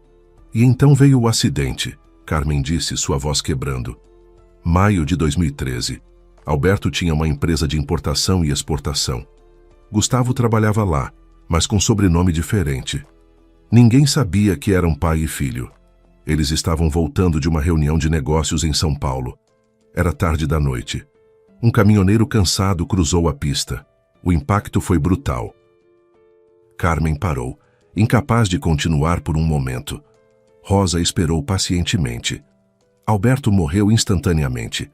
E então veio o acidente, Carmen disse, sua voz quebrando. Maio de 2013. Alberto tinha uma empresa de importação e exportação. Gustavo trabalhava lá, mas com sobrenome diferente. Ninguém sabia que eram pai e filho. Eles estavam voltando de uma reunião de negócios em São Paulo. Era tarde da noite. Um caminhoneiro cansado cruzou a pista. O impacto foi brutal. Carmen parou, incapaz de continuar por um momento. Rosa esperou pacientemente. Alberto morreu instantaneamente.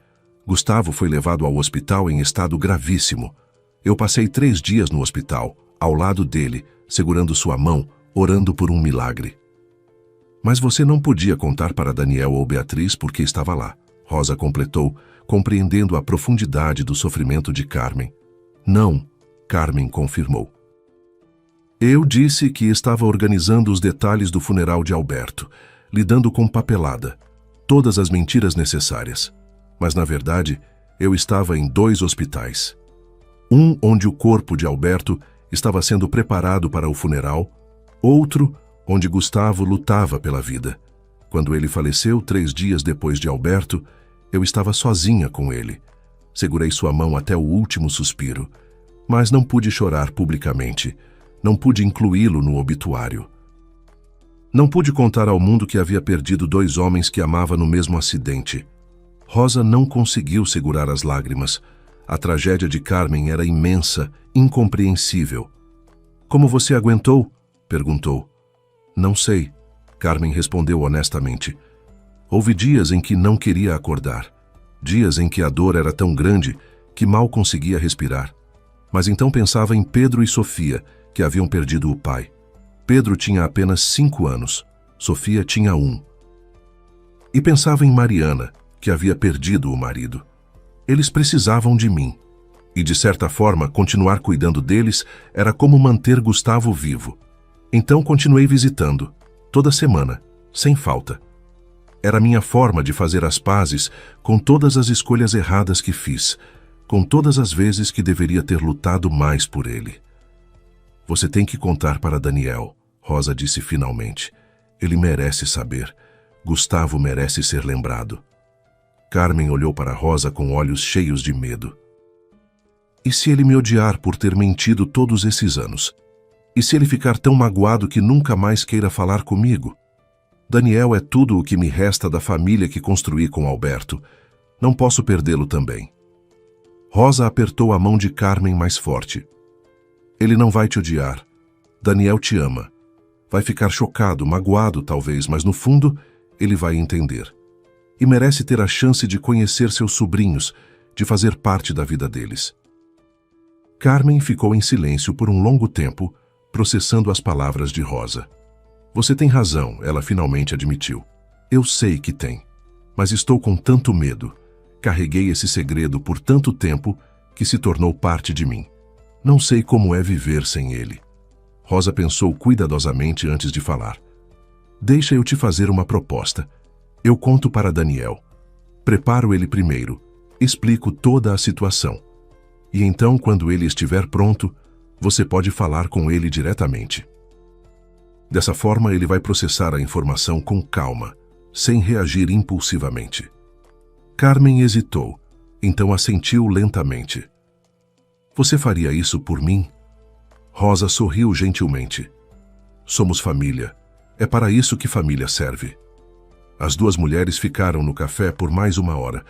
Gustavo foi levado ao hospital em estado gravíssimo. Eu passei 3 dias no hospital, ao lado dele, segurando sua mão, orando por um milagre. Mas você não podia contar para Daniel ou Beatriz porque estava lá, Rosa completou, compreendendo a profundidade do sofrimento de Carmen. Não, Carmen confirmou. Eu disse que estava organizando os detalhes do funeral de Alberto, lidando com papelada, todas as mentiras necessárias. Mas, na verdade, eu estava em 2 hospitais. Um onde o corpo de Alberto estava sendo preparado para o funeral, outro onde Gustavo lutava pela vida. Quando ele faleceu 3 dias depois de Alberto, eu estava sozinha com ele. Segurei sua mão até o último suspiro, mas não pude chorar publicamente. Não pude incluí-lo no obituário. Não pude contar ao mundo que havia perdido 2 homens que amava no mesmo acidente. Rosa não conseguiu segurar as lágrimas. A tragédia de Carmen era imensa, incompreensível. Como você aguentou? Perguntou. Não sei, Carmen respondeu honestamente. Houve dias em que não queria acordar. Dias em que a dor era tão grande que mal conseguia respirar. Mas então pensava em Pedro e Sofia, que haviam perdido o pai. Pedro tinha apenas 5 anos, Sofia tinha 1. E pensava em Mariana, que havia perdido o marido. Eles precisavam de mim. E, de certa forma, continuar cuidando deles era como manter Gustavo vivo. Então continuei visitando, toda semana, sem falta. Era minha forma de fazer as pazes com todas as escolhas erradas que fiz, com todas as vezes que deveria ter lutado mais por ele. Você tem que contar para Daniel, Rosa disse finalmente. Ele merece saber. Gustavo merece ser lembrado. Carmen olhou para Rosa com olhos cheios de medo. E se ele me odiar por ter mentido todos esses anos? E se ele ficar tão magoado que nunca mais queira falar comigo? Daniel é tudo o que me resta da família que construí com Alberto. Não posso perdê-lo também. Rosa apertou a mão de Carmen mais forte. Ele não vai te odiar. Daniel te ama. Vai ficar chocado, magoado talvez, mas no fundo ele vai entender. E merece ter a chance de conhecer seus sobrinhos, de fazer parte da vida deles. Carmen ficou em silêncio por um longo tempo, processando as palavras de Rosa. Você tem razão, ela finalmente admitiu. Eu sei que tem, mas estou com tanto medo. Carreguei esse segredo por tanto tempo que se tornou parte de mim. Não sei como é viver sem ele. Rosa pensou cuidadosamente antes de falar. Deixa eu te fazer uma proposta. Eu conto para Daniel. Preparo ele primeiro. Explico toda a situação. E então, quando ele estiver pronto, você pode falar com ele diretamente. Dessa forma, ele vai processar a informação com calma, sem reagir impulsivamente. Carmen hesitou, então assentiu lentamente. Você faria isso por mim? Rosa sorriu gentilmente. Somos família. É para isso que família serve. As 2 mulheres ficaram no café por mais 1 hora,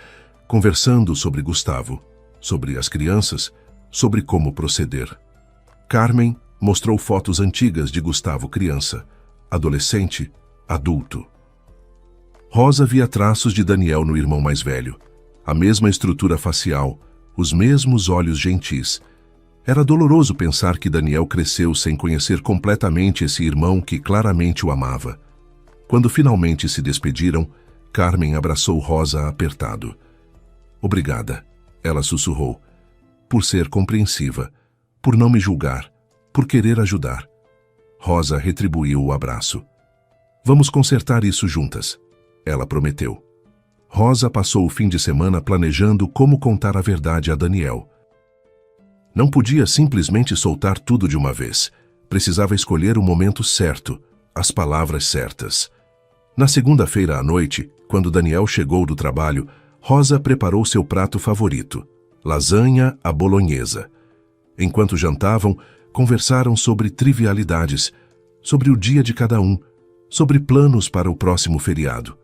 conversando sobre Gustavo, sobre as crianças, sobre como proceder. Carmen mostrou fotos antigas de Gustavo criança, adolescente, adulto. Rosa via traços de Daniel no irmão mais velho. A mesma estrutura facial, os mesmos olhos gentis. Era doloroso pensar que Daniel cresceu sem conhecer completamente esse irmão que claramente o amava. Quando finalmente se despediram, Carmen abraçou Rosa apertado. Obrigada, ela sussurrou, por ser compreensiva, por não me julgar, por querer ajudar. Rosa retribuiu o abraço. Vamos consertar isso juntas, ela prometeu. Rosa passou o fim de semana planejando como contar a verdade a Daniel. Não podia simplesmente soltar tudo de uma vez. Precisava escolher o momento certo, as palavras certas. Na segunda-feira à noite, quando Daniel chegou do trabalho, Rosa preparou seu prato favorito, lasanha à bolonhesa. Enquanto jantavam, conversaram sobre trivialidades, sobre o dia de cada um, sobre planos para o próximo feriado.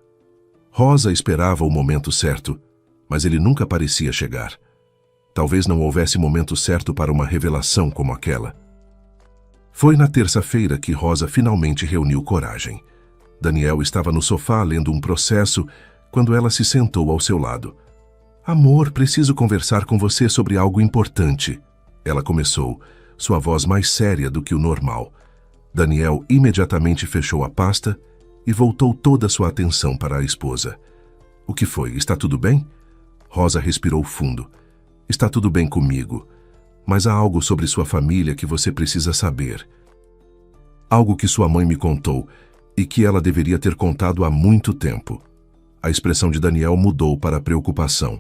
Rosa esperava o momento certo, mas ele nunca parecia chegar. Talvez não houvesse momento certo para uma revelação como aquela. Foi na terça-feira que Rosa finalmente reuniu coragem. Daniel estava no sofá lendo um processo quando ela se sentou ao seu lado. Amor, preciso conversar com você sobre algo importante. Ela começou, sua voz mais séria do que o normal. Daniel imediatamente fechou a pasta e voltou toda a sua atenção para a esposa. O que foi? Está tudo bem? Rosa respirou fundo. Está tudo bem comigo, mas há algo sobre sua família que você precisa saber. Algo que sua mãe me contou e que ela deveria ter contado há muito tempo. A expressão de Daniel mudou para preocupação.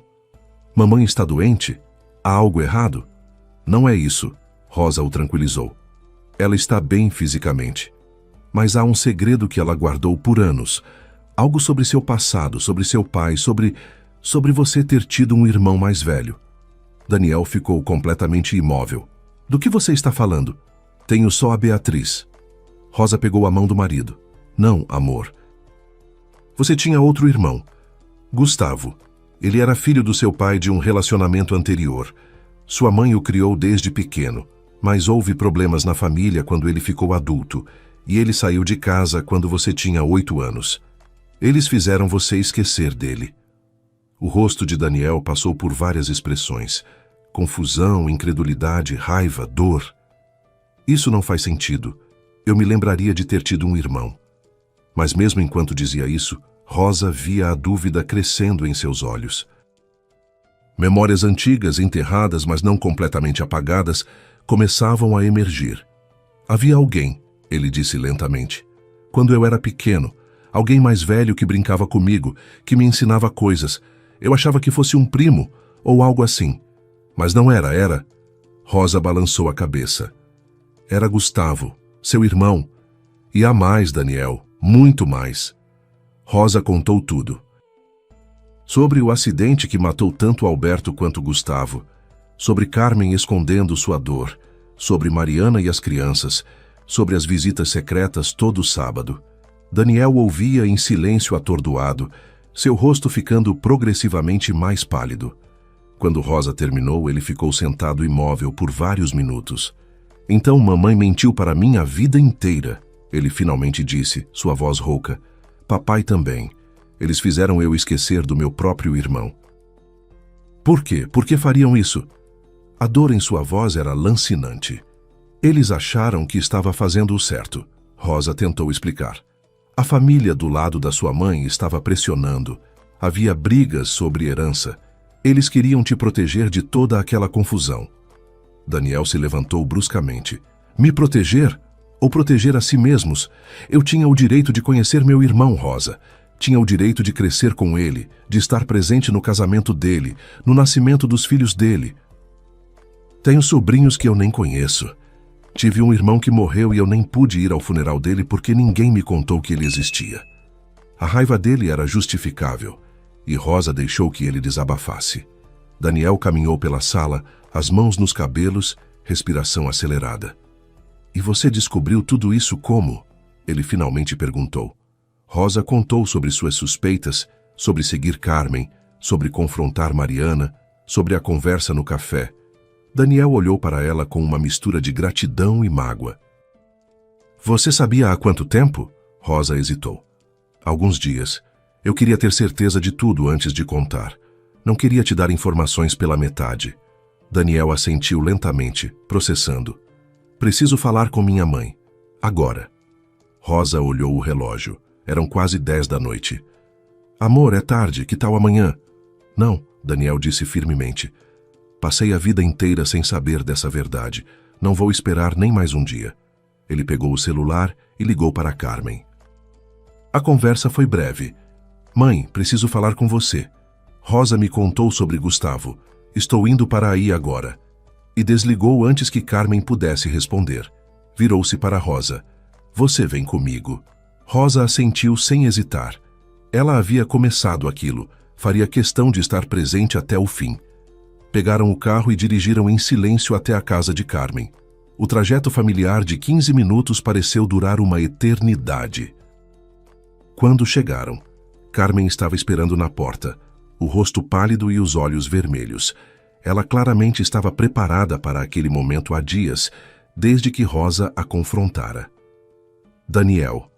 Mamãe está doente? Há algo errado? Não é isso, Rosa o tranquilizou. Ela está bem fisicamente. Mas há um segredo que ela guardou por anos. Algo sobre seu passado, sobre seu pai, sobre você ter tido um irmão mais velho. Daniel ficou completamente imóvel. Do que você está falando? Tenho só a Beatriz. Rosa pegou a mão do marido. Não, amor. Você tinha outro irmão, Gustavo. Ele era filho do seu pai de um relacionamento anterior. Sua mãe o criou desde pequeno, mas houve problemas na família quando ele ficou adulto, e ele saiu de casa quando você tinha 8 anos. Eles fizeram você esquecer dele. O rosto de Daniel passou por várias expressões. Confusão, incredulidade, raiva, dor. Isso não faz sentido. Eu me lembraria de ter tido um irmão. Mas mesmo enquanto dizia isso, Rosa via a dúvida crescendo em seus olhos. Memórias antigas, enterradas, mas não completamente apagadas, começavam a emergir. Havia alguém, ele disse lentamente. Quando eu era pequeno, alguém mais velho que brincava comigo, que me ensinava coisas. Eu achava que fosse um primo, ou algo assim. Mas não era. Rosa balançou a cabeça. Era Gustavo, seu irmão. E há mais, Daniel, muito mais. Rosa contou tudo. Sobre o acidente que matou tanto Alberto quanto Gustavo. Sobre Carmen escondendo sua dor. Sobre Mariana e as crianças. Sobre as visitas secretas todo sábado. Daniel ouvia em silêncio atordoado, seu rosto ficando progressivamente mais pálido. Quando Rosa terminou, ele ficou sentado imóvel por vários minutos. Então mamãe mentiu para mim a vida inteira, ele finalmente disse, sua voz rouca. Papai também. Eles fizeram eu esquecer do meu próprio irmão. Por quê? Por que fariam isso? A dor em sua voz era lancinante. Eles acharam que estava fazendo o certo. Rosa tentou explicar. A família do lado da sua mãe estava pressionando. Havia brigas sobre herança. Eles queriam te proteger de toda aquela confusão. Daniel se levantou bruscamente. Me proteger? Ou proteger a si mesmos? Eu tinha o direito de conhecer meu irmão, Rosa. Tinha o direito de crescer com ele, de estar presente no casamento dele, no nascimento dos filhos dele. Tenho sobrinhos que eu nem conheço. Tive um irmão que morreu e eu nem pude ir ao funeral dele porque ninguém me contou que ele existia. A raiva dele era justificável, e Rosa deixou que ele desabafasse. Daniel caminhou pela sala, as mãos nos cabelos, respiração acelerada. E você descobriu tudo isso como? Ele finalmente perguntou. Rosa contou sobre suas suspeitas, sobre seguir Carmen, sobre confrontar Mariana, sobre a conversa no café. Daniel olhou para ela com uma mistura de gratidão e mágoa. Você sabia há quanto tempo? Rosa hesitou. Alguns dias. Eu queria ter certeza de tudo antes de contar. Não queria te dar informações pela metade. Daniel assentiu lentamente, processando. Preciso falar com minha mãe. Agora. Rosa olhou o relógio. Eram quase 10 da noite. Amor, é tarde. Que tal amanhã? Não, Daniel disse firmemente. Passei a vida inteira sem saber dessa verdade. Não vou esperar nem mais um dia. Ele pegou o celular e ligou para Carmen. A conversa foi breve. Mãe, preciso falar com você. Rosa me contou sobre Gustavo. Estou indo para aí agora. E desligou antes que Carmen pudesse responder. Virou-se para Rosa. Você vem comigo. Rosa assentiu sem hesitar. Ela havia começado aquilo. Faria questão de estar presente até o fim. Pegaram o carro e dirigiram em silêncio até a casa de Carmen. O trajeto familiar de 15 minutos pareceu durar uma eternidade. Quando chegaram, Carmen estava esperando na porta, o rosto pálido e os olhos vermelhos. Ela claramente estava preparada para aquele momento há dias, desde que Rosa a confrontara. Daniel,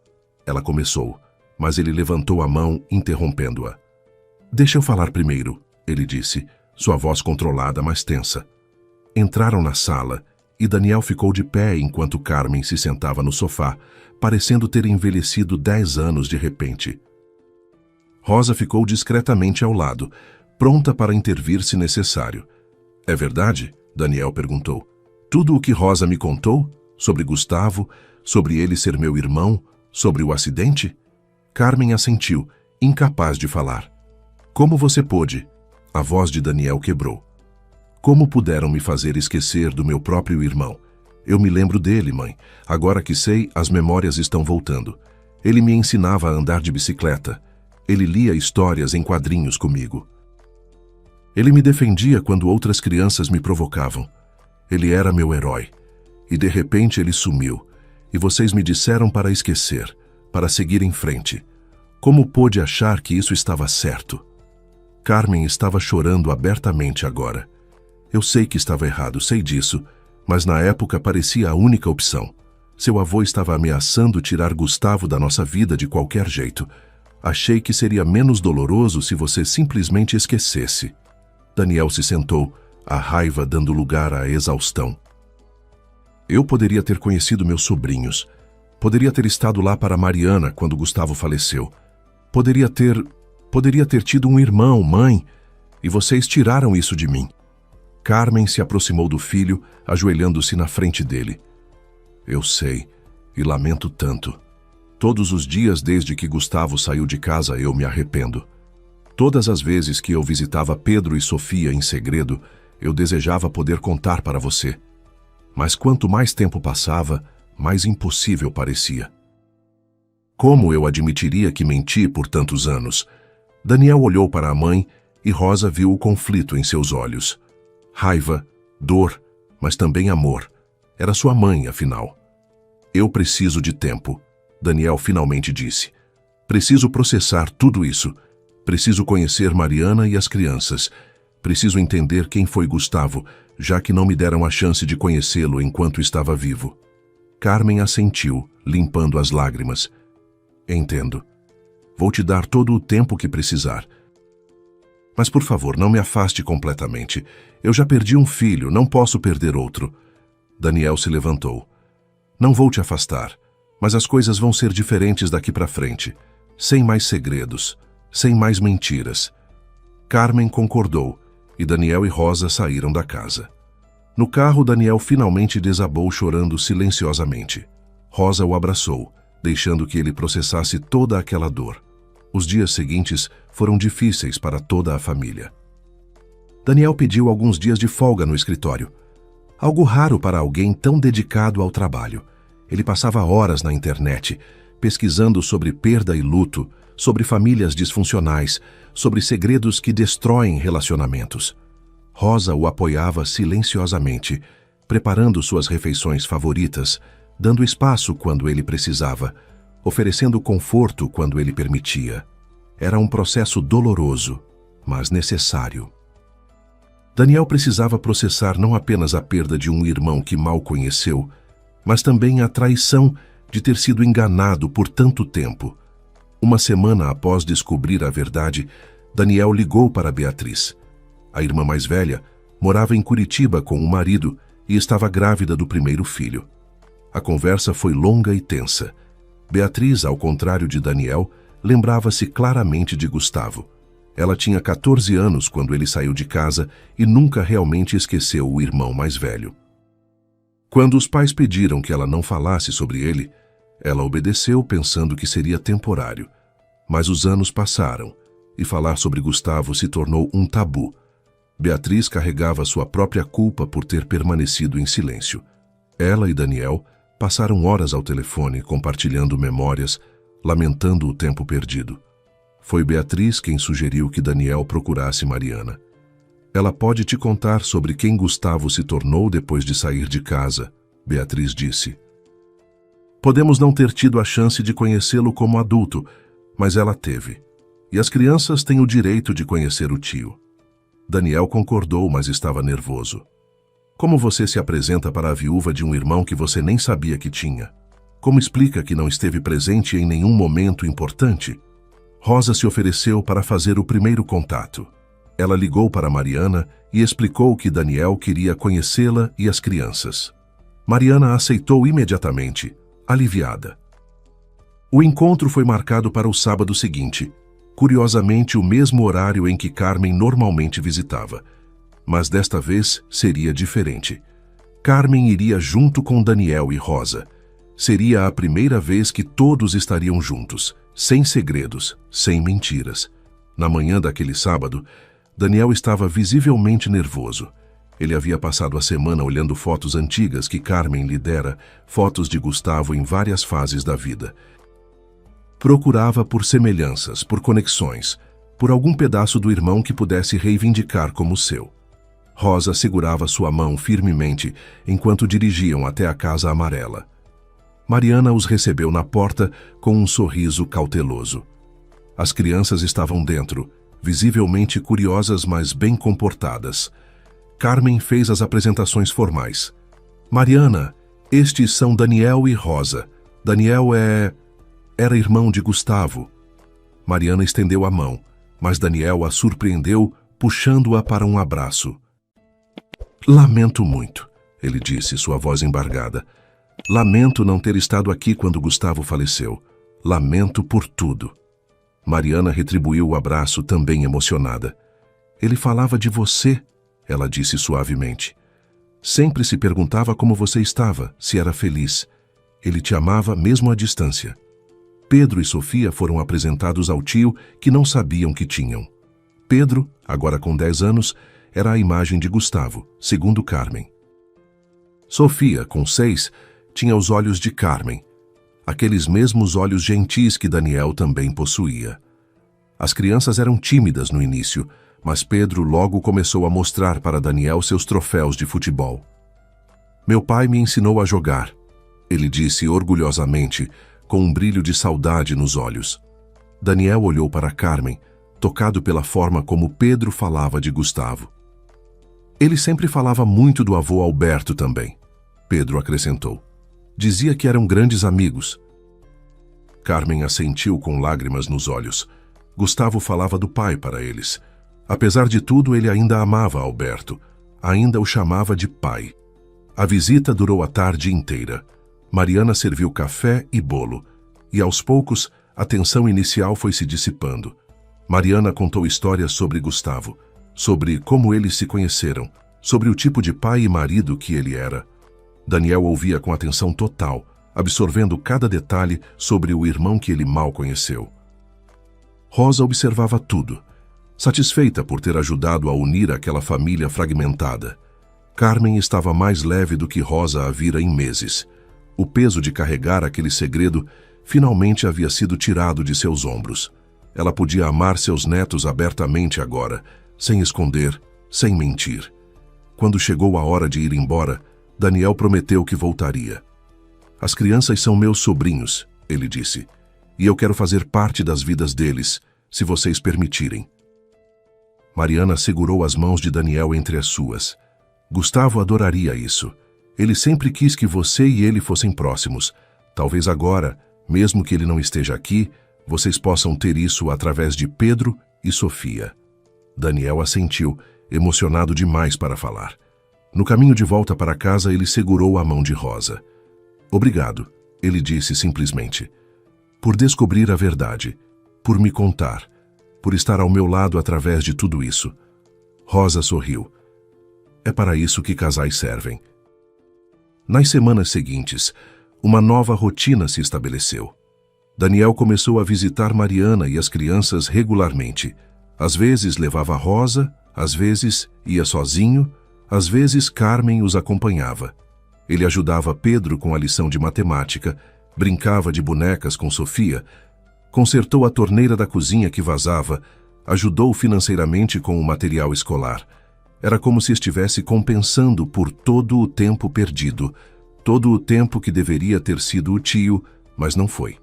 ela começou, mas ele levantou a mão, interrompendo-a. Deixa eu falar primeiro, ele disse, sua voz controlada, mas tensa. Entraram na sala e Daniel ficou de pé enquanto Carmen se sentava no sofá, parecendo ter envelhecido 10 anos de repente. Rosa ficou discretamente ao lado, pronta para intervir se necessário. É verdade? Daniel perguntou. Tudo o que Rosa me contou? Sobre Gustavo? Sobre ele ser meu irmão? Sobre o acidente? Carmen assentiu, incapaz de falar. Como você pôde? A voz de Daniel quebrou. Como puderam me fazer esquecer do meu próprio irmão? Eu me lembro dele, mãe. Agora que sei, as memórias estão voltando. Ele me ensinava a andar de bicicleta. Ele lia histórias em quadrinhos comigo. Ele me defendia quando outras crianças me provocavam. Ele era meu herói. E de repente ele sumiu. E vocês me disseram para esquecer, para seguir em frente. Como pôde achar que isso estava certo? Carmen estava chorando abertamente agora. Eu sei que estava errado, sei disso, mas na época parecia a única opção. Seu avô estava ameaçando tirar Gustavo da nossa vida de qualquer jeito. Achei que seria menos doloroso se você simplesmente esquecesse. Daniel se sentou, a raiva dando lugar à exaustão. Eu poderia ter conhecido meus sobrinhos. Poderia ter estado lá para Mariana quando Gustavo faleceu. Poderia ter tido um irmão, mãe, e vocês tiraram isso de mim. Carmen se aproximou do filho, ajoelhando-se na frente dele. Eu sei, e lamento tanto. Todos os dias desde que Gustavo saiu de casa eu me arrependo. Todas as vezes que eu visitava Pedro e Sofia em segredo, eu desejava poder contar para você. Mas quanto mais tempo passava, mais impossível parecia. Como eu admitiria que menti por tantos anos? Daniel olhou para a mãe e Rosa viu o conflito em seus olhos. Raiva, dor, mas também amor. Era sua mãe, afinal. Eu preciso de tempo, Daniel finalmente disse. Preciso processar tudo isso. Preciso conhecer Mariana e as crianças. Preciso entender quem foi Gustavo, já que não me deram a chance de conhecê-lo enquanto estava vivo. Carmen assentiu, limpando as lágrimas. Entendo. Vou te dar todo o tempo que precisar. Mas, por favor, não me afaste completamente. Eu já perdi um filho, não posso perder outro. Daniel se levantou. Não vou te afastar, mas as coisas vão ser diferentes daqui para frente. Sem mais segredos, sem mais mentiras. Carmen concordou, e Daniel e Rosa saíram da casa. No carro, Daniel finalmente desabou chorando silenciosamente. Rosa o abraçou, deixando que ele processasse toda aquela dor. Os dias seguintes foram difíceis para toda a família. Daniel pediu alguns dias de folga no escritório. Algo raro para alguém tão dedicado ao trabalho. Ele passava horas na internet, pesquisando sobre perda e luto, sobre famílias disfuncionais, sobre segredos que destroem relacionamentos. Rosa o apoiava silenciosamente, preparando suas refeições favoritas, dando espaço quando ele precisava, oferecendo conforto quando ele permitia. Era um processo doloroso, mas necessário. Daniel precisava processar não apenas a perda de um irmão que mal conheceu, mas também a traição de ter sido enganado por tanto tempo. Uma semana após descobrir a verdade, Daniel ligou para Beatriz. A irmã mais velha morava em Curitiba com o marido e estava grávida do primeiro filho. A conversa foi longa e tensa. Beatriz, ao contrário de Daniel, lembrava-se claramente de Gustavo. Ela tinha 14 anos quando ele saiu de casa e nunca realmente esqueceu o irmão mais velho. Quando os pais pediram que ela não falasse sobre ele, ela obedeceu pensando que seria temporário. Mas os anos passaram e falar sobre Gustavo se tornou um tabu. Beatriz carregava sua própria culpa por ter permanecido em silêncio. Ela e Daniel passaram horas ao telefone compartilhando memórias, lamentando o tempo perdido. Foi Beatriz quem sugeriu que Daniel procurasse Mariana. Ela pode te contar sobre quem Gustavo se tornou depois de sair de casa, Beatriz disse. Podemos não ter tido a chance de conhecê-lo como adulto, mas ela teve. E as crianças têm o direito de conhecer o tio. Daniel concordou, mas estava nervoso. Como você se apresenta para a viúva de um irmão que você nem sabia que tinha? Como explica que não esteve presente em nenhum momento importante? Rosa se ofereceu para fazer o primeiro contato. Ela ligou para Mariana e explicou que Daniel queria conhecê-la e as crianças. Mariana aceitou imediatamente, aliviada. O encontro foi marcado para o sábado seguinte, curiosamente o mesmo horário em que Carmen normalmente visitava. Mas desta vez seria diferente. Carmen iria junto com Daniel e Rosa. Seria a primeira vez que todos estariam juntos, sem segredos, sem mentiras. Na manhã daquele sábado, Daniel estava visivelmente nervoso. Ele havia passado a semana olhando fotos antigas que Carmen lhe dera, fotos de Gustavo em várias fases da vida. Procurava por semelhanças, por conexões, por algum pedaço do irmão que pudesse reivindicar como seu. Rosa segurava sua mão firmemente enquanto dirigiam até a Casa Amarela. Mariana os recebeu na porta com um sorriso cauteloso. As crianças estavam dentro, visivelmente curiosas, mas bem comportadas. Carmen fez as apresentações formais. Mariana, estes são Daniel e Rosa. Daniel era irmão de Gustavo. Mariana estendeu a mão, mas Daniel a surpreendeu, puxando-a para um abraço. Lamento muito, ele disse, sua voz embargada. Lamento não ter estado aqui quando Gustavo faleceu. Lamento por tudo. Mariana retribuiu o abraço, também emocionada. Ele falava de você, ela disse suavemente. Sempre se perguntava como você estava, se era feliz. Ele te amava mesmo à distância. Pedro e Sofia foram apresentados ao tio que não sabiam que tinham. Pedro, agora com 10 anos, era a imagem de Gustavo, segundo Carmen. Sofia, com 6, tinha os olhos de Carmen, aqueles mesmos olhos gentis que Daniel também possuía. As crianças eram tímidas no início, mas Pedro logo começou a mostrar para Daniel seus troféus de futebol. Meu pai me ensinou a jogar, ele disse orgulhosamente, com um brilho de saudade nos olhos. Daniel olhou para Carmen, tocado pela forma como Pedro falava de Gustavo. Ele sempre falava muito do avô Alberto também, Pedro acrescentou. Dizia que eram grandes amigos. Carmen assentiu com lágrimas nos olhos. Gustavo falava do pai para eles. Apesar de tudo, ele ainda amava Alberto. Ainda o chamava de pai. A visita durou a tarde inteira. Mariana serviu café e bolo. E aos poucos, a tensão inicial foi se dissipando. Mariana contou histórias sobre Gustavo, sobre como eles se conheceram, sobre o tipo de pai e marido que ele era. Daniel ouvia com atenção total, absorvendo cada detalhe sobre o irmão que ele mal conheceu. Rosa observava tudo, satisfeita por ter ajudado a unir aquela família fragmentada. Carmen estava mais leve do que Rosa a vira em meses. O peso de carregar aquele segredo finalmente havia sido tirado de seus ombros. Ela podia amar seus netos abertamente agora, sem esconder, sem mentir. Quando chegou a hora de ir embora, Daniel prometeu que voltaria. As crianças são meus sobrinhos, ele disse, e eu quero fazer parte das vidas deles, se vocês permitirem. Mariana segurou as mãos de Daniel entre as suas. Gustavo adoraria isso. Ele sempre quis que você e ele fossem próximos. Talvez agora, mesmo que ele não esteja aqui, vocês possam ter isso através de Pedro e Sofia. Daniel assentiu, emocionado demais para falar. No caminho de volta para casa, ele segurou a mão de Rosa. Obrigado, ele disse simplesmente, por descobrir a verdade, por me contar, por estar ao meu lado através de tudo isso. Rosa sorriu. É para isso que casais servem. Nas semanas seguintes, uma nova rotina se estabeleceu. Daniel começou a visitar Mariana e as crianças regularmente. Às vezes levava Rosa, às vezes ia sozinho, às vezes Carmen os acompanhava. Ele ajudava Pedro com a lição de matemática, brincava de bonecas com Sofia, consertou a torneira da cozinha que vazava, ajudou financeiramente com o material escolar. Era como se estivesse compensando por todo o tempo perdido, todo o tempo que deveria ter sido o tio, mas não foi.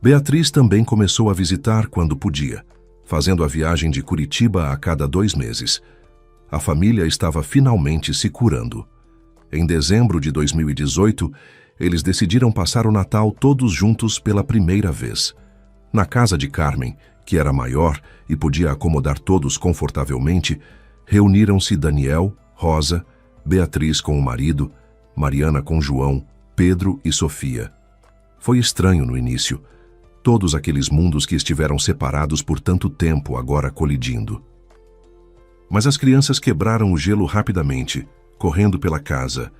Beatriz também começou a visitar quando podia, fazendo a viagem de Curitiba a cada 2 meses. A família estava finalmente se curando. Em dezembro de 2018, eles decidiram passar o Natal todos juntos pela primeira vez. Na casa de Carmen, que era maior e podia acomodar todos confortavelmente, reuniram-se Daniel, Rosa, Beatriz com o marido, Mariana com João, Pedro e Sofia. Foi estranho no início. Todos aqueles mundos que estiveram separados por tanto tempo agora colidindo. Mas as crianças quebraram o gelo rapidamente, correndo pela casa,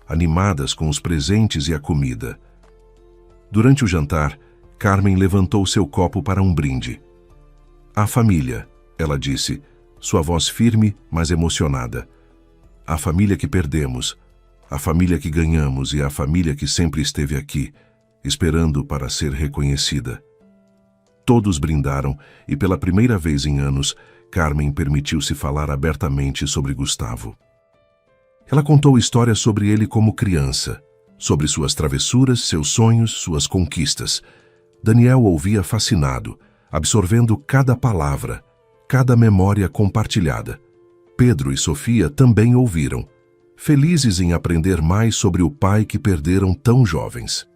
animadas com os presentes e a comida. Durante o jantar, Carmen levantou seu copo para um brinde. A família, ela disse, sua voz firme, mas emocionada. A família que perdemos, a família que ganhamos e a família que sempre esteve aqui, esperando para ser reconhecida. Todos brindaram e pela primeira vez em anos, Carmen permitiu-se falar abertamente sobre Gustavo. Ela contou histórias sobre ele como criança, sobre suas travessuras, seus sonhos, suas conquistas. Daniel ouvia fascinado, absorvendo cada palavra, cada memória compartilhada. Pedro e Sofia também ouviram, felizes em aprender mais sobre o pai que perderam tão jovens.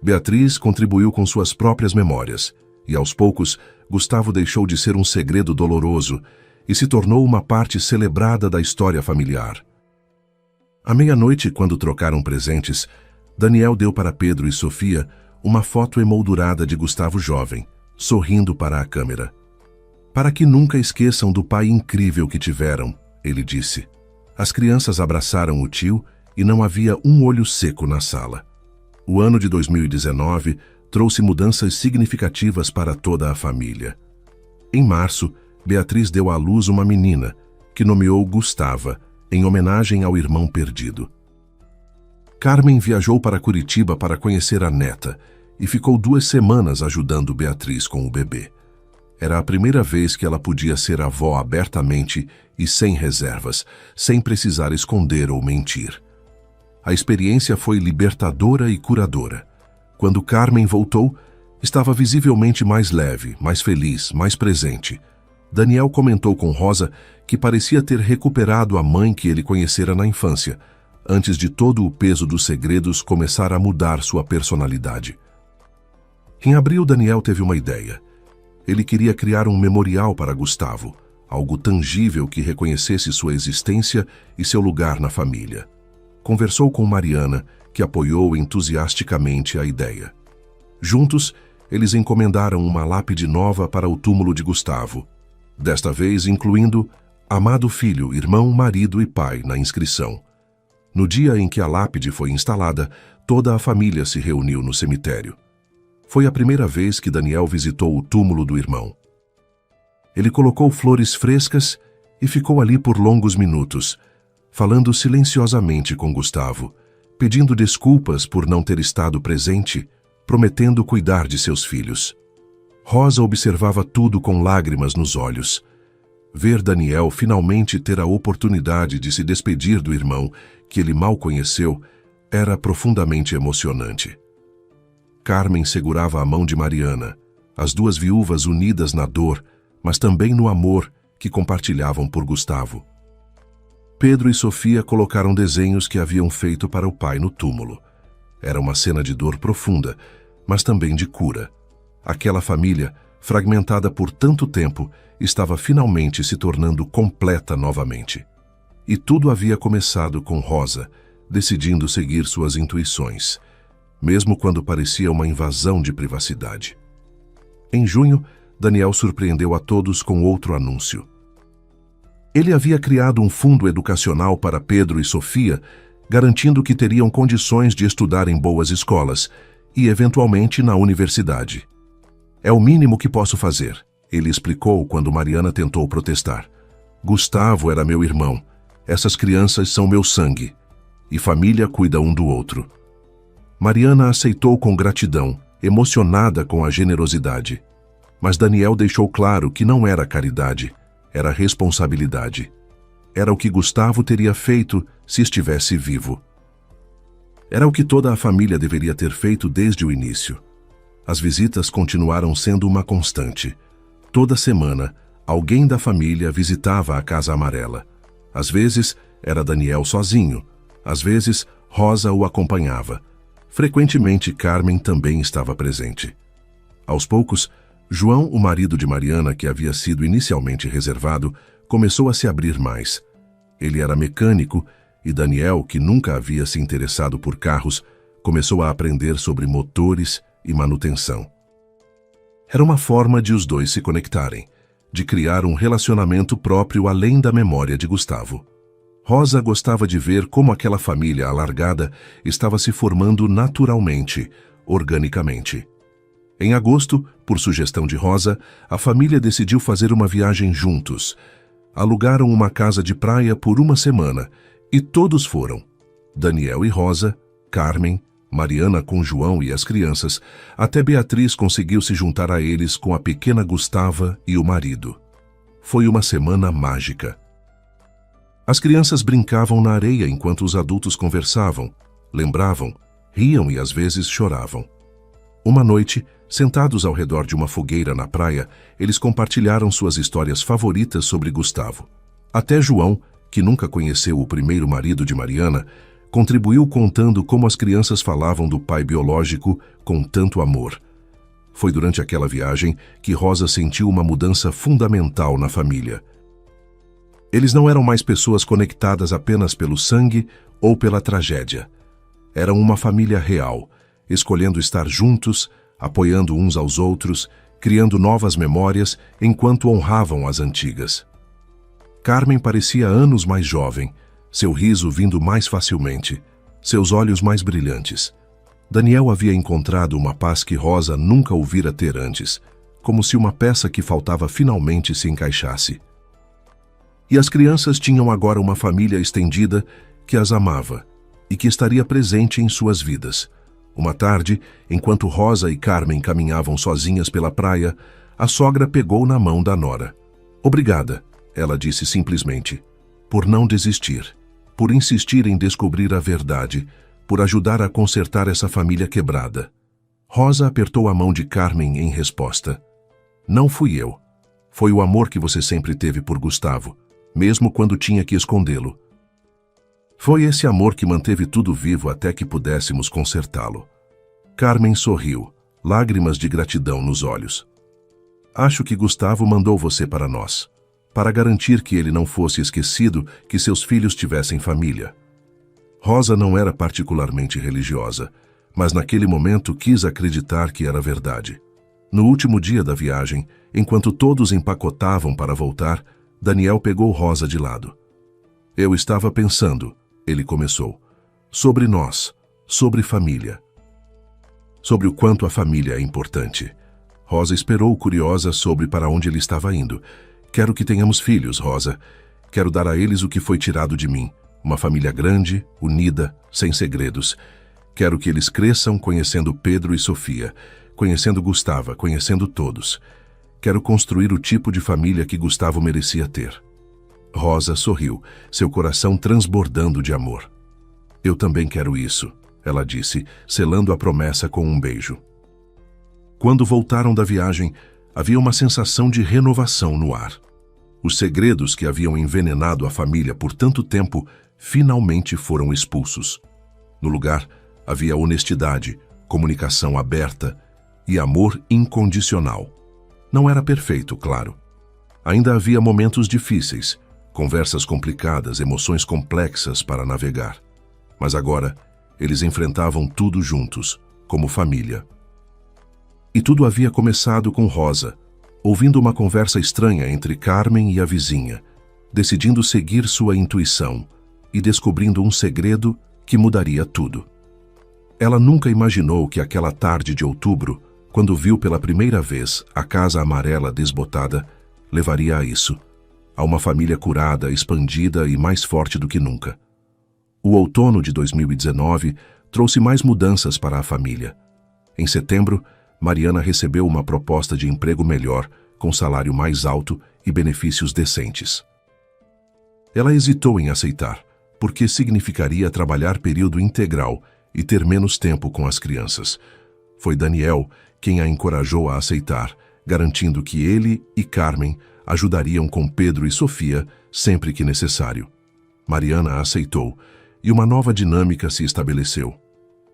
Beatriz contribuiu com suas próprias memórias, e aos poucos, Gustavo deixou de ser um segredo doloroso e se tornou uma parte celebrada da história familiar. À meia-noite, quando trocaram presentes, Daniel deu para Pedro e Sofia uma foto emoldurada de Gustavo jovem, sorrindo para a câmera. Para que nunca esqueçam do pai incrível que tiveram, ele disse. As crianças abraçaram o tio e não havia um olho seco na sala. O ano de 2019 trouxe mudanças significativas para toda a família. Em março, Beatriz deu à luz uma menina, que nomeou Gustava, em homenagem ao irmão perdido. Carmen viajou para Curitiba para conhecer a neta e ficou 2 semanas ajudando Beatriz com o bebê. Era a primeira vez que ela podia ser avó abertamente e sem reservas, sem precisar esconder ou mentir. A experiência foi libertadora e curadora. Quando Carmen voltou, estava visivelmente mais leve, mais feliz, mais presente. Daniel comentou com Rosa que parecia ter recuperado a mãe que ele conhecera na infância, antes de todo o peso dos segredos começar a mudar sua personalidade. Em abril, Daniel teve uma ideia. Ele queria criar um memorial para Gustavo, algo tangível que reconhecesse sua existência e seu lugar na família. Conversou com Mariana, que apoiou entusiasticamente a ideia. Juntos, eles encomendaram uma lápide nova para o túmulo de Gustavo, desta vez incluindo amado filho, irmão, marido e pai na inscrição. No dia em que a lápide foi instalada, toda a família se reuniu no cemitério. Foi a primeira vez que Daniel visitou o túmulo do irmão. Ele colocou flores frescas e ficou ali por longos minutos, falando silenciosamente com Gustavo, pedindo desculpas por não ter estado presente, prometendo cuidar de seus filhos. Rosa observava tudo com lágrimas nos olhos. Ver Daniel finalmente ter a oportunidade de se despedir do irmão, que ele mal conheceu, era profundamente emocionante. Carmen segurava a mão de Mariana, as 2 viúvas unidas na dor, mas também no amor que compartilhavam por Gustavo. Pedro e Sofia colocaram desenhos que haviam feito para o pai no túmulo. Era uma cena de dor profunda, mas também de cura. Aquela família, fragmentada por tanto tempo, estava finalmente se tornando completa novamente. E tudo havia começado com Rosa, decidindo seguir suas intuições, mesmo quando parecia uma invasão de privacidade. Em junho, Daniel surpreendeu a todos com outro anúncio. Ele havia criado um fundo educacional para Pedro e Sofia, garantindo que teriam condições de estudar em boas escolas e, eventualmente, na universidade. "É o mínimo que posso fazer", ele explicou quando Mariana tentou protestar. "Gustavo era meu irmão. Essas crianças são meu sangue. E família cuida um do outro." Mariana aceitou com gratidão, emocionada com a generosidade. Mas Daniel deixou claro que não era caridade, era responsabilidade. Era o que Gustavo teria feito se estivesse vivo. Era o que toda a família deveria ter feito desde o início. As visitas continuaram sendo uma constante. Toda semana, alguém da família visitava a Casa Amarela. Às vezes, era Daniel sozinho. Às vezes, Rosa o acompanhava. Frequentemente, Carmen também estava presente. Aos poucos, João, o marido de Mariana, que havia sido inicialmente reservado, começou a se abrir mais. Ele era mecânico e Daniel, que nunca havia se interessado por carros, começou a aprender sobre motores e manutenção. Era uma forma de os dois se conectarem, de criar um relacionamento próprio além da memória de Gustavo. Rosa gostava de ver como aquela família alargada estava se formando naturalmente, organicamente. Em agosto, por sugestão de Rosa, a família decidiu fazer uma viagem juntos. Alugaram uma casa de praia por uma semana e todos foram. Daniel e Rosa, Carmen, Mariana com João e as crianças, até Beatriz conseguiu se juntar a eles com a pequena Gustava e o marido. Foi uma semana mágica. As crianças brincavam na areia enquanto os adultos conversavam, lembravam, riam e às vezes choravam. Uma noite, sentados ao redor de uma fogueira na praia, eles compartilharam suas histórias favoritas sobre Gustavo. Até João, que nunca conheceu o primeiro marido de Mariana, contribuiu contando como as crianças falavam do pai biológico com tanto amor. Foi durante aquela viagem que Rosa sentiu uma mudança fundamental na família. Eles não eram mais pessoas conectadas apenas pelo sangue ou pela tragédia. Eram uma família real, escolhendo estar juntos, apoiando uns aos outros, criando novas memórias enquanto honravam as antigas. Carmen parecia anos mais jovem, seu riso vindo mais facilmente, seus olhos mais brilhantes. Daniel havia encontrado uma paz que Rosa nunca ouvira ter antes, como se uma peça que faltava finalmente se encaixasse. E as crianças tinham agora uma família estendida que as amava e que estaria presente em suas vidas. Uma tarde, enquanto Rosa e Carmen caminhavam sozinhas pela praia, a sogra pegou na mão da nora. "Obrigada", ela disse simplesmente, "por não desistir, por insistir em descobrir a verdade, por ajudar a consertar essa família quebrada." Rosa apertou a mão de Carmen em resposta. "Não fui eu. Foi o amor que você sempre teve por Gustavo, mesmo quando tinha que escondê-lo. Foi esse amor que manteve tudo vivo até que pudéssemos consertá-lo." Carmen sorriu, lágrimas de gratidão nos olhos. "Acho que Gustavo mandou você para nós, para garantir que ele não fosse esquecido, que seus filhos tivessem família." Rosa não era particularmente religiosa, mas naquele momento quis acreditar que era verdade. No último dia da viagem, enquanto todos empacotavam para voltar, Daniel pegou Rosa de lado. "Eu estava pensando", ele começou, "sobre nós, sobre família. Sobre o quanto a família é importante." Rosa esperou curiosa sobre para onde ele estava indo. "Quero que tenhamos filhos, Rosa. Quero dar a eles o que foi tirado de mim. Uma família grande, unida, sem segredos. Quero que eles cresçam conhecendo Pedro e Sofia, conhecendo Gustava, conhecendo todos. Quero construir o tipo de família que Gustavo merecia ter." Rosa sorriu, seu coração transbordando de amor. "Eu também quero isso", ela disse, selando a promessa com um beijo. Quando voltaram da viagem, havia uma sensação de renovação no ar. Os segredos que haviam envenenado a família por tanto tempo finalmente foram expulsos. No lugar, havia honestidade, comunicação aberta e amor incondicional. Não era perfeito, claro. Ainda havia momentos difíceis, conversas complicadas, emoções complexas para navegar. Mas agora, eles enfrentavam tudo juntos, como família. E tudo havia começado com Rosa, ouvindo uma conversa estranha entre Carmen e a vizinha, decidindo seguir sua intuição e descobrindo um segredo que mudaria tudo. Ela nunca imaginou que aquela tarde de outubro, quando viu pela primeira vez a casa amarela desbotada, levaria a isso, a uma família curada, expandida e mais forte do que nunca. O outono de 2019 trouxe mais mudanças para a família. Em setembro, Mariana recebeu uma proposta de emprego melhor, com salário mais alto e benefícios decentes. Ela hesitou em aceitar, porque significaria trabalhar período integral e ter menos tempo com as crianças. Foi Daniel quem a encorajou a aceitar, garantindo que ele e Carmen ajudariam com Pedro e Sofia sempre que necessário. Mariana aceitou, e uma nova dinâmica se estabeleceu.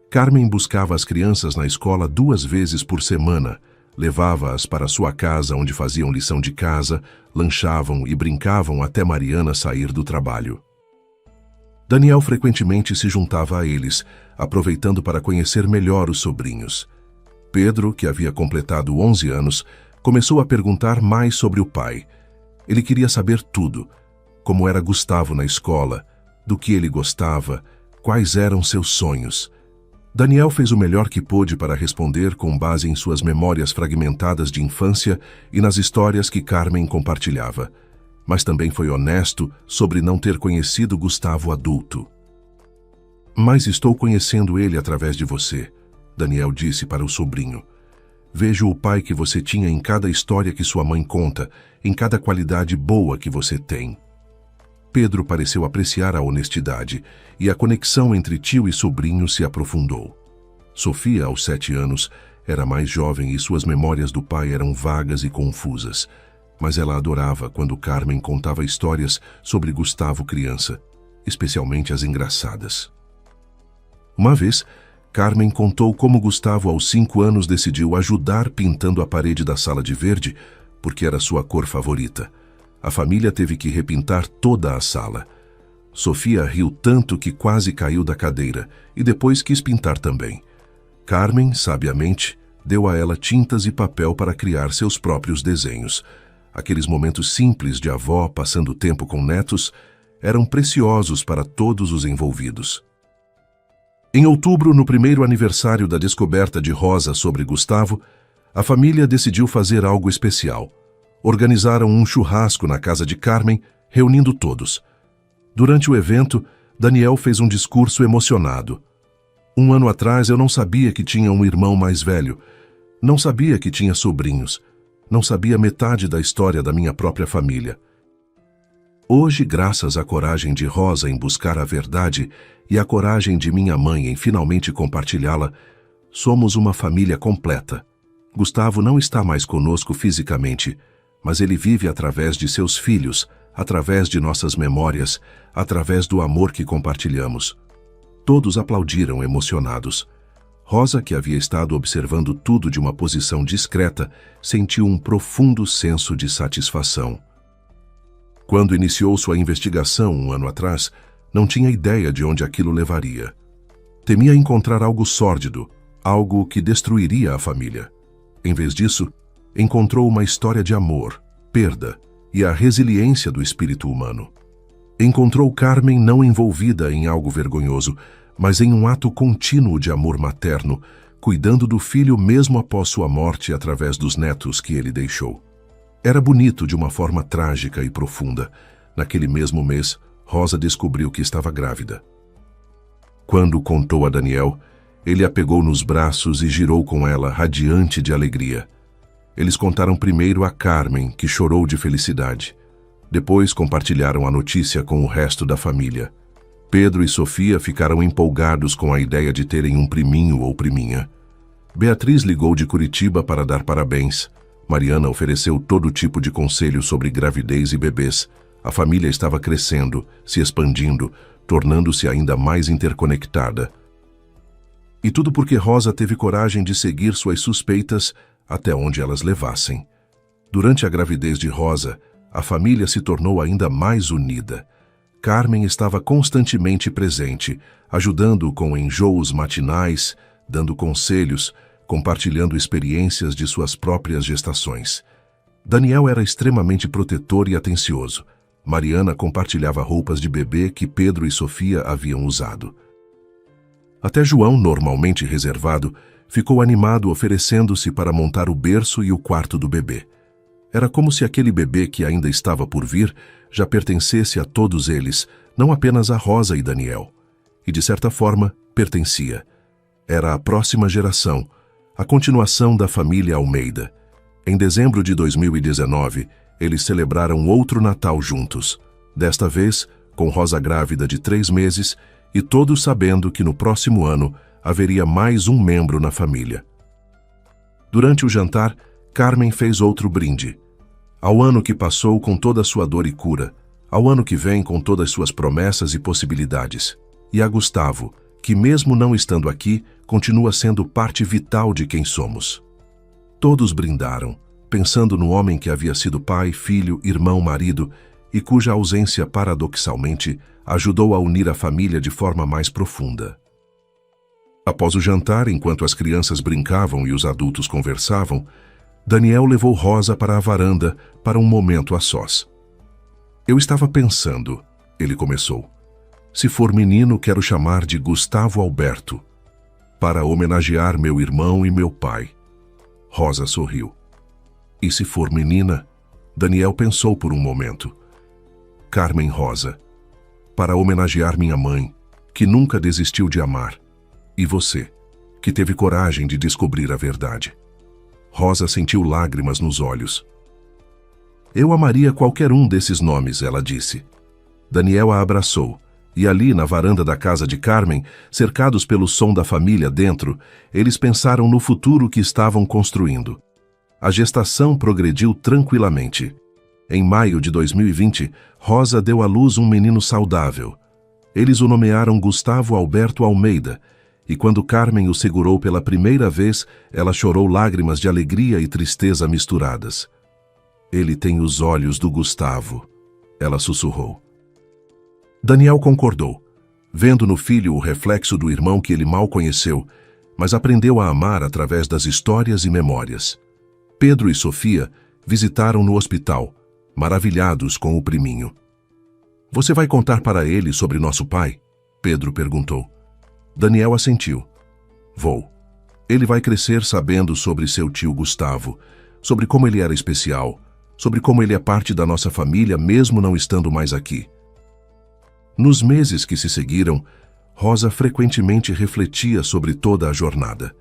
Carmen buscava as crianças na escola 2 vezes por semana, levava-as para sua casa onde faziam lição de casa, lanchavam e brincavam até Mariana sair do trabalho. Daniel frequentemente se juntava a eles, aproveitando para conhecer melhor os sobrinhos. Pedro, que havia completado 11 anos, começou a perguntar mais sobre o pai. Ele queria saber tudo, como era Gustavo na escola, do que ele gostava, quais eram seus sonhos. Daniel fez o melhor que pôde para responder com base em suas memórias fragmentadas de infância e nas histórias que Carmen compartilhava. Mas também foi honesto sobre não ter conhecido Gustavo adulto. "Mas estou conhecendo ele através de você", Daniel disse para o sobrinho. "Vejo o pai que você tinha em cada história que sua mãe conta, em cada qualidade boa que você tem." Pedro pareceu apreciar a honestidade, e a conexão entre tio e sobrinho se aprofundou. Sofia, aos 7 anos, era mais jovem e suas memórias do pai eram vagas e confusas, mas ela adorava quando Carmen contava histórias sobre Gustavo criança, especialmente as engraçadas. Uma vez, Carmen contou como Gustavo, aos 5 anos, decidiu ajudar pintando a parede da sala de verde, porque era sua cor favorita. A família teve que repintar toda a sala. Sofia riu tanto que quase caiu da cadeira e depois quis pintar também. Carmen, sabiamente, deu a ela tintas e papel para criar seus próprios desenhos. Aqueles momentos simples de avó passando tempo com netos eram preciosos para todos os envolvidos. Em outubro, no primeiro aniversário da descoberta de Rosa sobre Gustavo, a família decidiu fazer algo especial. Organizaram um churrasco na casa de Carmen, reunindo todos. Durante o evento, Daniel fez um discurso emocionado. "Um ano atrás eu não sabia que tinha um irmão mais velho. Não sabia que tinha sobrinhos. Não sabia metade da história da minha própria família. Hoje, graças à coragem de Rosa em buscar a verdade e à coragem de minha mãe em finalmente compartilhá-la, somos uma família completa. Gustavo não está mais conosco fisicamente, mas ele vive através de seus filhos, através de nossas memórias, através do amor que compartilhamos." Todos aplaudiram emocionados. Rosa, que havia estado observando tudo de uma posição discreta, sentiu um profundo senso de satisfação. Quando iniciou sua investigação 1 ano atrás, não tinha ideia de onde aquilo levaria. Temia encontrar algo sórdido, algo que destruiria a família. Em vez disso, encontrou uma história de amor, perda e a resiliência do espírito humano. Encontrou Carmen não envolvida em algo vergonhoso, mas em um ato contínuo de amor materno, cuidando do filho mesmo após sua morte através dos netos que ele deixou. Era bonito de uma forma trágica e profunda. Naquele mesmo mês, Rosa descobriu que estava grávida. Quando contou a Daniel, ele a pegou nos braços e girou com ela, radiante de alegria. Eles contaram primeiro a Carmen, que chorou de felicidade. Depois compartilharam a notícia com o resto da família. Pedro e Sofia ficaram empolgados com a ideia de terem um priminho ou priminha. Beatriz ligou de Curitiba para dar parabéns. Mariana ofereceu todo tipo de conselho sobre gravidez e bebês. A família estava crescendo, se expandindo, tornando-se ainda mais interconectada. E tudo porque Rosa teve coragem de seguir suas suspeitas até onde elas levassem. Durante a gravidez de Rosa, a família se tornou ainda mais unida. Carmen estava constantemente presente, ajudando com enjoos matinais, dando conselhos, compartilhando experiências de suas próprias gestações. Daniel era extremamente protetor e atencioso. Mariana compartilhava roupas de bebê que Pedro e Sofia haviam usado. Até João, normalmente reservado, ficou animado oferecendo-se para montar o berço e o quarto do bebê. Era como se aquele bebê que ainda estava por vir já pertencesse a todos eles, não apenas a Rosa e Daniel. E, de certa forma, pertencia. Era a próxima geração, a continuação da família Almeida. Em dezembro de 2019, eles celebraram outro Natal juntos. Desta vez, com Rosa grávida de 3 meses e todos sabendo que no próximo ano haveria mais um membro na família. Durante o jantar, Carmen fez outro brinde. Ao ano que passou com toda a sua dor e cura, ao ano que vem com todas suas promessas e possibilidades. E a Gustavo, que mesmo não estando aqui, continua sendo parte vital de quem somos. Todos brindaram, pensando no homem que havia sido pai, filho, irmão, marido, e cuja ausência, paradoxalmente, ajudou a unir a família de forma mais profunda. Após o jantar, enquanto as crianças brincavam e os adultos conversavam, Daniel levou Rosa para a varanda para um momento a sós. Eu estava pensando, ele começou. Se for menino, quero chamar de Gustavo Alberto, para homenagear meu irmão e meu pai. Rosa sorriu. E se for menina? Daniel pensou por um momento. Carmen Rosa, para homenagear minha mãe, que nunca desistiu de amar, e você, que teve coragem de descobrir a verdade. Rosa sentiu lágrimas nos olhos. Eu amaria qualquer um desses nomes, ela disse. Daniel a abraçou, e ali na varanda da casa de Carmen, cercados pelo som da família dentro, eles pensaram no futuro que estavam construindo. A gestação progrediu tranquilamente. Em maio de 2020, Rosa deu à luz um menino saudável. Eles o nomearam Gustavo Alberto Almeida, e quando Carmen o segurou pela primeira vez, ela chorou lágrimas de alegria e tristeza misturadas. Ele tem os olhos do Gustavo, ela sussurrou. Daniel concordou, vendo no filho o reflexo do irmão que ele mal conheceu, mas aprendeu a amar através das histórias e memórias. Pedro e Sofia visitaram no hospital, maravilhados com o priminho. Você vai contar para ele sobre nosso pai? Pedro perguntou. Daniel assentiu. Vou. Ele vai crescer sabendo sobre seu tio Gustavo, sobre como ele era especial, sobre como ele é parte da nossa família mesmo não estando mais aqui. Nos meses que se seguiram, Rosa frequentemente refletia sobre toda a jornada.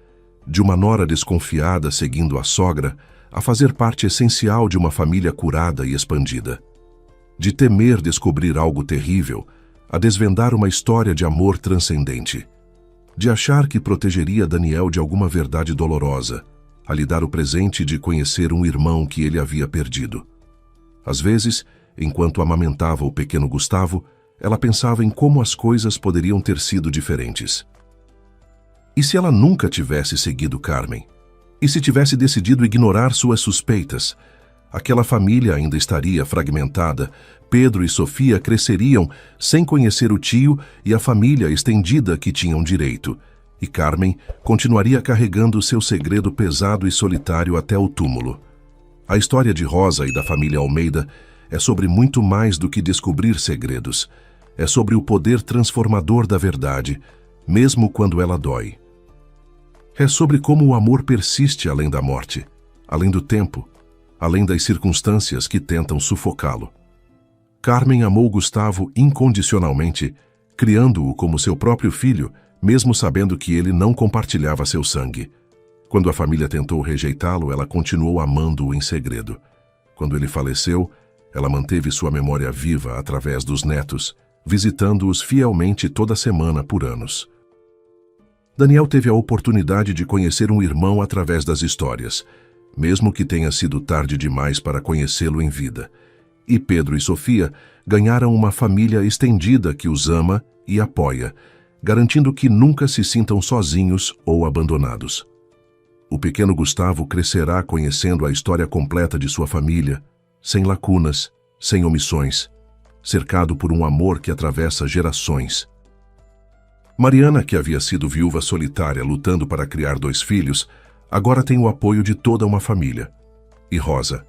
De uma nora desconfiada seguindo a sogra, a fazer parte essencial de uma família curada e expandida. De temer descobrir algo terrível, a desvendar uma história de amor transcendente. De achar que protegeria Daniel de alguma verdade dolorosa, a lhe dar o presente de conhecer um irmão que ele havia perdido. Às vezes, enquanto amamentava o pequeno Gustavo, ela pensava em como as coisas poderiam ter sido diferentes. E se ela nunca tivesse seguido Carmen? E se tivesse decidido ignorar suas suspeitas? Aquela família ainda estaria fragmentada, Pedro e Sofia cresceriam sem conhecer o tio e a família estendida que tinham direito, e Carmen continuaria carregando seu segredo pesado e solitário até o túmulo. A história de Rosa e da família Almeida é sobre muito mais do que descobrir segredos. É sobre o poder transformador da verdade, mesmo quando ela dói. É sobre como o amor persiste além da morte, além do tempo, além das circunstâncias que tentam sufocá-lo. Carmen amou Gustavo incondicionalmente, criando-o como seu próprio filho, mesmo sabendo que ele não compartilhava seu sangue. Quando a família tentou rejeitá-lo, ela continuou amando-o em segredo. Quando ele faleceu, ela manteve sua memória viva através dos netos, visitando-os fielmente toda semana por anos. Daniel teve a oportunidade de conhecer um irmão através das histórias, mesmo que tenha sido tarde demais para conhecê-lo em vida. E Pedro e Sofia ganharam uma família estendida que os ama e apoia, garantindo que nunca se sintam sozinhos ou abandonados. O pequeno Gustavo crescerá conhecendo a história completa de sua família, sem lacunas, sem omissões, cercado por um amor que atravessa gerações. Mariana, que havia sido viúva solitária lutando para criar 2 filhos, agora tem o apoio de toda uma família. E Rosa?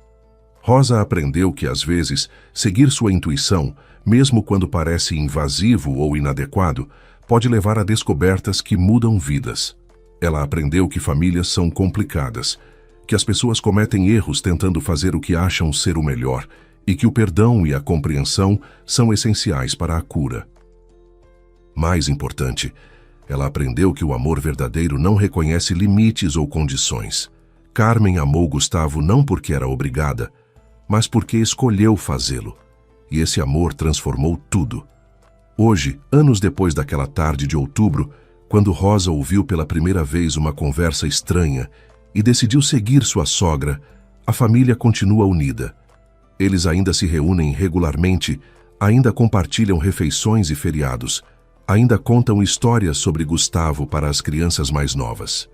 Rosa aprendeu que, às vezes, seguir sua intuição, mesmo quando parece invasivo ou inadequado, pode levar a descobertas que mudam vidas. Ela aprendeu que famílias são complicadas, que as pessoas cometem erros tentando fazer o que acham ser o melhor e que o perdão e a compreensão são essenciais para a cura. Mais importante, ela aprendeu que o amor verdadeiro não reconhece limites ou condições. Carmen amou Gustavo não porque era obrigada, mas porque escolheu fazê-lo. E esse amor transformou tudo. Hoje, anos depois daquela tarde de outubro, quando Rosa ouviu pela primeira vez uma conversa estranha e decidiu seguir sua sogra, a família continua unida. Eles ainda se reúnem regularmente, ainda compartilham refeições e feriados, ainda contam histórias sobre Gustavo para as crianças mais novas.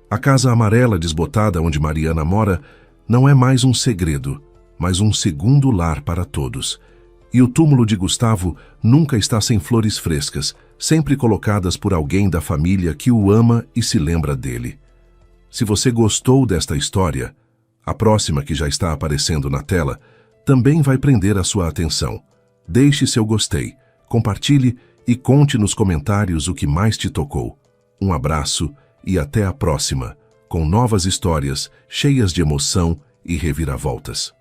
A casa amarela desbotada onde Mariana mora não é mais um segredo, mas um segundo lar para todos. E o túmulo de Gustavo nunca está sem flores frescas, sempre colocadas por alguém da família que o ama e se lembra dele. Se você gostou desta história, a próxima que já está aparecendo na tela também vai prender a sua atenção. Deixe seu gostei, compartilhe e conte nos comentários o que mais te tocou. Um abraço e até a próxima, com novas histórias cheias de emoção e reviravoltas.